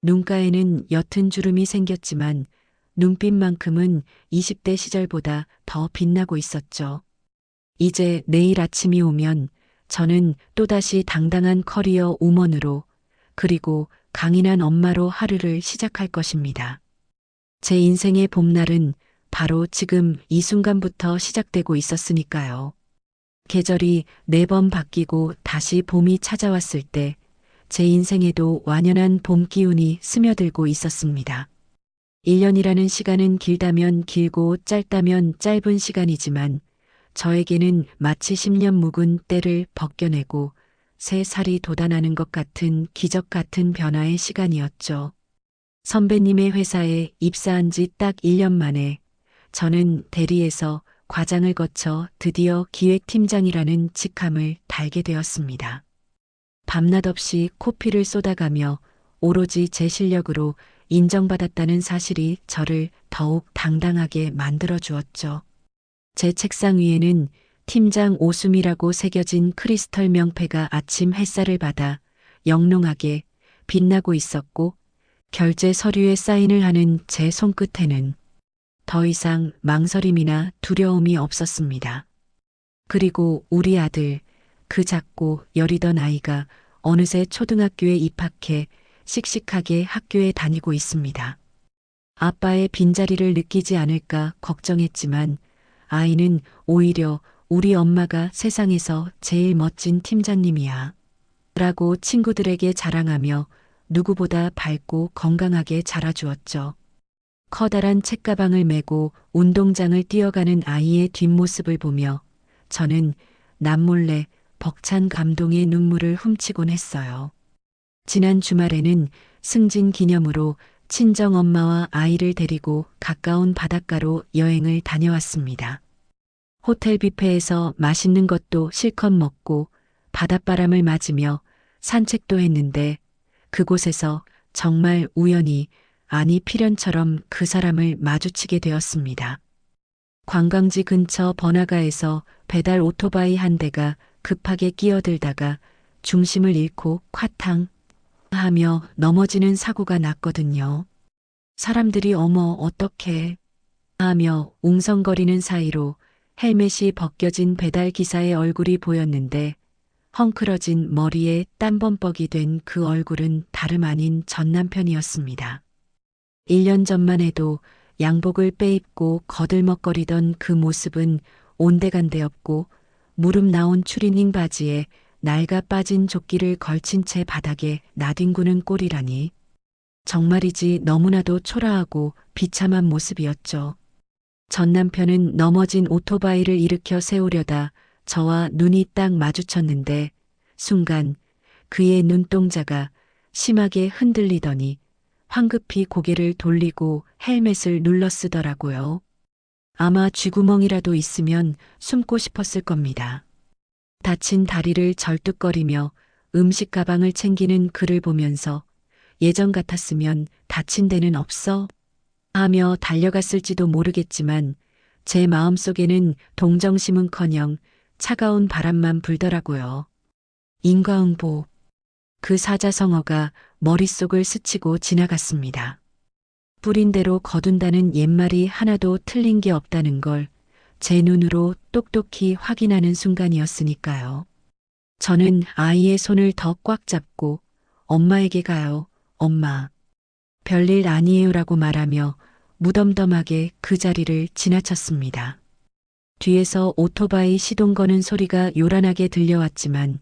눈가에는 옅은 주름이 생겼지만 눈빛만큼은 20대 시절보다 더 빛나고 있었죠. 이제 내일 아침이 오면 저는 또다시 당당한 커리어 우먼으로 그리고 강인한 엄마로 하루를 시작할 것입니다. 제 인생의 봄날은 바로 지금 이 순간부터 시작되고 있었으니까요. 계절이 4번 바뀌고 다시 봄이 찾아왔을 때 제 인생에도 완연한 봄 기운이 스며들고 있었습니다. 1년이라는 시간은 길다면 길고 짧다면 짧은 시간이지만 저에게는 마치 10년 묵은 때를 벗겨내고 새 살이 돋아나는 것 같은 기적 같은 변화의 시간이었죠. 선배님의 회사에 입사한 지 딱 1년 만에 저는 대리에서 과장을 거쳐 드디어 기획팀장이라는 직함을 달게 되었습니다. 밤낮 없이 코피를 쏟아가며 오로지 제 실력으로 인정받았다는 사실이 저를 더욱 당당하게 만들어 주었죠. 제 책상 위에는 팀장 오숨이라고 새겨진 크리스털 명패가 아침 햇살을 받아 영롱하게 빛나고 있었고 결제 서류에 사인을 하는 제 손끝에는 더 이상 망설임이나 두려움이 없었습니다. 그리고 우리 아들, 그 작고 여리던 아이가 어느새 초등학교에 입학해 씩씩하게 학교에 다니고 있습니다. 아빠의 빈자리를 느끼지 않을까 걱정했지만 아이는 오히려 우리 엄마가 세상에서 제일 멋진 팀장님이야. 라고 친구들에게 자랑하며 누구보다 밝고 건강하게 자라주었죠. 커다란 책가방을 메고 운동장을 뛰어가는 아이의 뒷모습을 보며 저는 남몰래 벅찬 감동의 눈물을 훔치곤 했어요. 지난 주말에는 승진 기념으로 친정엄마와 아이를 데리고 가까운 바닷가로 여행을 다녀왔습니다. 호텔 뷔페에서 맛있는 것도 실컷 먹고 바닷바람을 맞으며 산책도 했는데 그곳에서 정말 우연히 아니 필연처럼 그 사람을 마주치게 되었습니다. 관광지 근처 번화가에서 배달 오토바이 한 대가 급하게 끼어들다가 중심을 잃고 콱탕 하며 넘어지는 사고가 났거든요. 사람들이 어머 어떡해 하며 웅성거리는 사이로 헬멧이 벗겨진 배달 기사의 얼굴이 보였는데 헝클어진 머리에 땀범벅이 된 그 얼굴은 다름 아닌 전 남편이었습니다. 1년 전만 해도 양복을 빼입고 거들먹거리던 그 모습은 온데간데 없고 무릎 나온 추리닝 바지에 낡아 빠진 조끼를 걸친 채 바닥에 나뒹구는 꼴이라니. 정말이지 너무나도 초라하고 비참한 모습이었죠. 전 남편은 넘어진 오토바이를 일으켜 세우려다 저와 눈이 딱 마주쳤는데 순간 그의 눈동자가 심하게 흔들리더니 황급히 고개를 돌리고 헬멧을 눌러 쓰더라고요. 아마 쥐구멍이라도 있으면 숨고 싶었을 겁니다. 다친 다리를 절뚝거리며 음식 가방을 챙기는 그를 보면서 예전 같았으면 다친 데는 없어? 하며 달려갔을지도 모르겠지만 제 마음속에는 동정심은커녕 차가운 바람만 불더라고요. 인과응보. 그 사자성어가 머릿속을 스치고 지나갔습니다. 뿌린 대로 거둔다는 옛말이 하나도 틀린 게 없다는 걸 제 눈으로 똑똑히 확인하는 순간이었으니까요. 저는 아이의 손을 더 꽉 잡고 엄마에게 가요, 엄마. 별일 아니에요라고 말하며 무덤덤하게 그 자리를 지나쳤습니다. 뒤에서 오토바이 시동 거는 소리가 요란하게 들려왔지만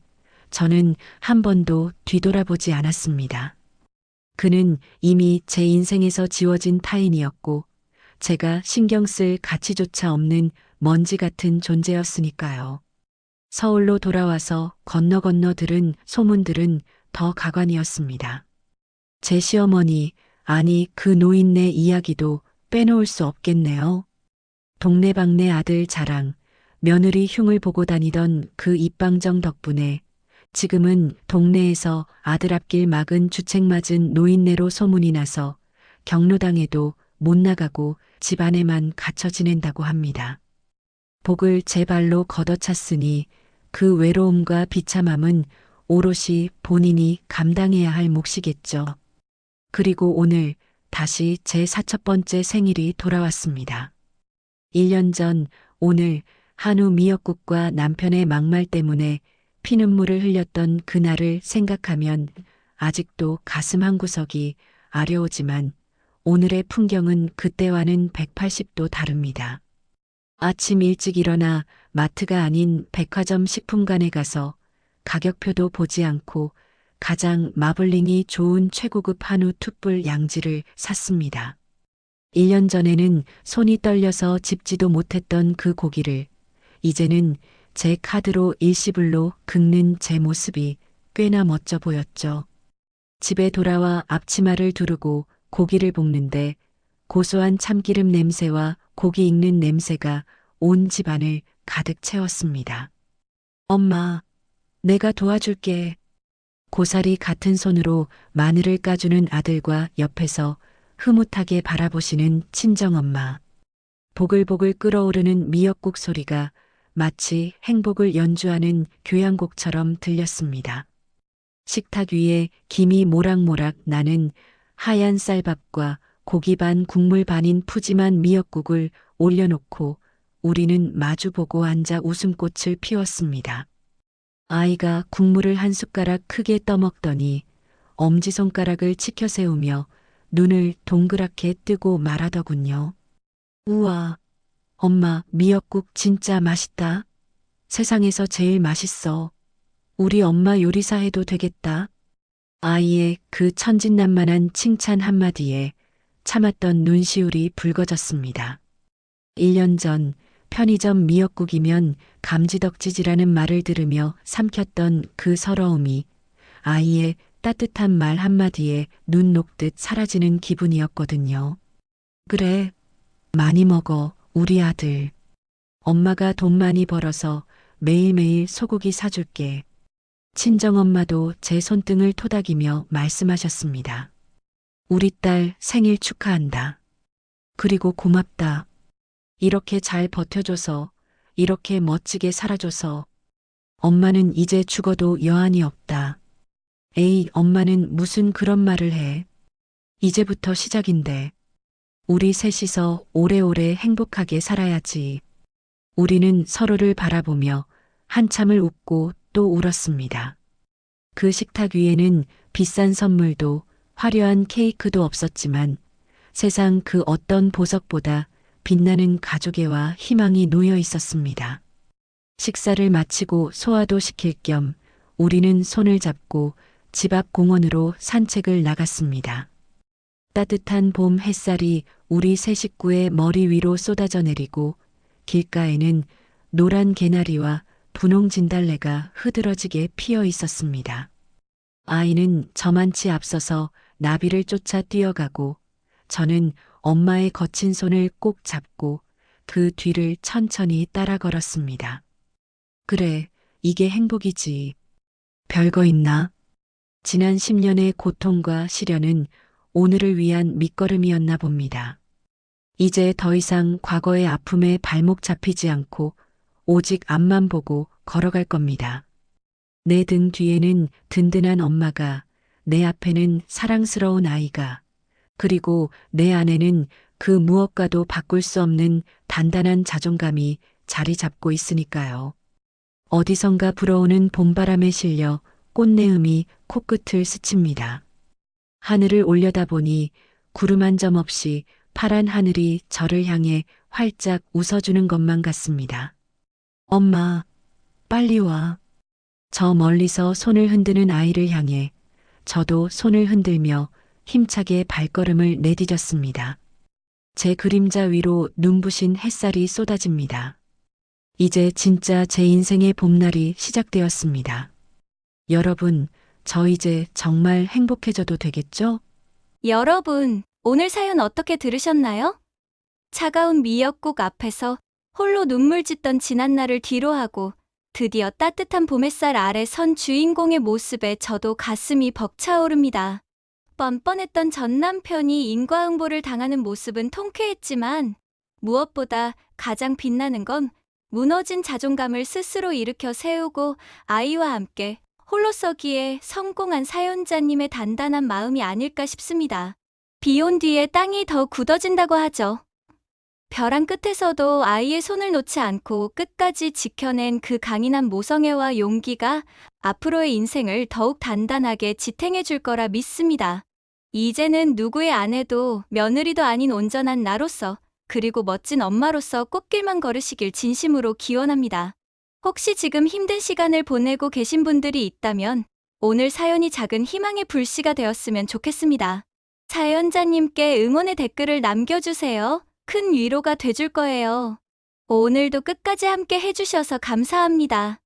저는 한 번도 뒤돌아보지 않았습니다. 그는 이미 제 인생에서 지워진 타인이었고 제가 신경 쓸 가치조차 없는 먼지 같은 존재였으니까요. 서울로 돌아와서 건너 들은 소문들은 더 가관이었습니다. 제 시어머니, 아니 그 노인네 이야기도 빼놓을 수 없겠네요. 동네방네 아들 자랑, 며느리 흉을 보고 다니던 그 입방정 덕분에 지금은 동네에서 아들 앞길 막은 주책 맞은 노인네로 소문이 나서 경로당에도 못 나가고 집 안에만 갇혀 지낸다고 합니다. 복을 제 발로 걷어찼으니 그 외로움과 비참함은 오롯이 본인이 감당해야 할 몫이겠죠. 그리고 오늘 다시 제 4첫 번째 생일이 돌아왔습니다. 1년 전 오늘 한우 미역국과 남편의 막말 때문에 피눈물을 흘렸던 그날을 생각하면 아직도 가슴 한구석이 아려오지만 오늘의 풍경은 그때와는 180도 다릅니다. 아침 일찍 일어나 마트가 아닌 백화점 식품관에 가서 가격표도 보지 않고 가장 마블링이 좋은 최고급 한우 툭불 양지를 샀습니다. 1년 전에는 손이 떨려서 집지도 못했던 그 고기를 이제는 제 카드로 일시불로 긁는 제 모습이 꽤나 멋져 보였죠. 집에 돌아와 앞치마를 두르고 고기를 볶는데 고소한 참기름 냄새와 고기 익는 냄새가 온 집안을 가득 채웠습니다. 엄마, 내가 도와줄게. 고사리 같은 손으로 마늘을 까주는 아들과 옆에서 흐뭇하게 바라보시는 친정엄마. 보글보글 끓어오르는 미역국 소리가 마치 행복을 연주하는 교향곡처럼 들렸습니다. 식탁 위에 김이 모락모락 나는 하얀 쌀밥과 고기 반 국물 반인 푸짐한 미역국을 올려놓고 우리는 마주보고 앉아 웃음꽃을 피웠습니다. 아이가 국물을 한 숟가락 크게 떠먹더니 엄지손가락을 치켜 세우며 눈을 동그랗게 뜨고 말하더군요. 우와, 엄마 미역국 진짜 맛있다. 세상에서 제일 맛있어. 우리 엄마 요리사 해도 되겠다. 아이의 그 천진난만한 칭찬 한마디에 참았던 눈시울이 붉어졌습니다. 1년 전 편의점 미역국이면 감지덕지지라는 말을 들으며 삼켰던 그 서러움이 아이의 따뜻한 말 한마디에 눈 녹듯 사라지는 기분이었거든요. 그래, 많이 먹어, 우리 아들. 엄마가 돈 많이 벌어서 매일매일 소고기 사줄게. 친정엄마도 제 손등을 토닥이며 말씀하셨습니다. 우리 딸 생일 축하한다. 그리고 고맙다. 이렇게 잘 버텨줘서, 이렇게 멋지게 살아줘서. 엄마는 이제 죽어도 여한이 없다. 에이, 엄마는 무슨 그런 말을 해. 이제부터 시작인데. 우리 셋이서 오래오래 행복하게 살아야지. 우리는 서로를 바라보며 한참을 웃고 또 울었습니다. 그 식탁 위에는 비싼 선물도 화려한 케이크도 없었지만 세상 그 어떤 보석보다 빛나는 가족애와 희망이 놓여 있었습니다. 식사를 마치고 소화도 시킬 겸 우리는 손을 잡고 집 앞 공원으로 산책을 나갔습니다. 따뜻한 봄 햇살이 우리 세 식구의 머리 위로 쏟아져 내리고 길가에는 노란 개나리와 분홍 진달래가 흐드러지게 피어 있었습니다. 아이는 저만치 앞서서 나비를 쫓아 뛰어가고 저는 엄마의 거친 손을 꼭 잡고 그 뒤를 천천히 따라 걸었습니다. 그래, 이게 행복이지. 별거 있나? 지난 10년의 고통과 시련은 오늘을 위한 밑거름이었나 봅니다. 이제 더 이상 과거의 아픔에 발목 잡히지 않고 오직 앞만 보고 걸어갈 겁니다. 내 등 뒤에는 든든한 엄마가, 내 앞에는 사랑스러운 아이가, 그리고 내 안에는 그 무엇과도 바꿀 수 없는 단단한 자존감이 자리 잡고 있으니까요. 어디선가 불어오는 봄바람에 실려 꽃내음이 코끝을 스칩니다. 하늘을 올려다보니 구름 한 점 없이 파란 하늘이 저를 향해 활짝 웃어주는 것만 같습니다. 엄마, 빨리 와. 저 멀리서 손을 흔드는 아이를 향해 저도 손을 흔들며 힘차게 발걸음을 내디뎠습니다. 제 그림자 위로 눈부신 햇살이 쏟아집니다. 이제 진짜 제 인생의 봄날이 시작되었습니다. 여러분, 저 이제 정말 행복해져도 되겠죠? 여러분, 오늘 사연 어떻게 들으셨나요? 차가운 미역국 앞에서 홀로 눈물 짓던 지난날을 뒤로하고 드디어 따뜻한 봄햇살 아래 선 주인공의 모습에 저도 가슴이 벅차오릅니다. 뻔뻔했던 전 남편이 인과응보를 당하는 모습은 통쾌했지만 무엇보다 가장 빛나는 건 무너진 자존감을 스스로 일으켜 세우고 아이와 함께 홀로 서기에 성공한 사연자님의 단단한 마음이 아닐까 싶습니다. 비 온 뒤에 땅이 더 굳어진다고 하죠. 벼랑 끝에서도 아이의 손을 놓지 않고 끝까지 지켜낸 그 강인한 모성애와 용기가 앞으로의 인생을 더욱 단단하게 지탱해 줄 거라 믿습니다. 이제는 누구의 아내도 며느리도 아닌 온전한 나로서 그리고 멋진 엄마로서 꽃길만 걸으시길 진심으로 기원합니다. 혹시 지금 힘든 시간을 보내고 계신 분들이 있다면 오늘 사연이 작은 희망의 불씨가 되었으면 좋겠습니다. 사연자님께 응원의 댓글을 남겨주세요. 큰 위로가 돼줄 거예요. 오늘도 끝까지 함께 해주셔서 감사합니다.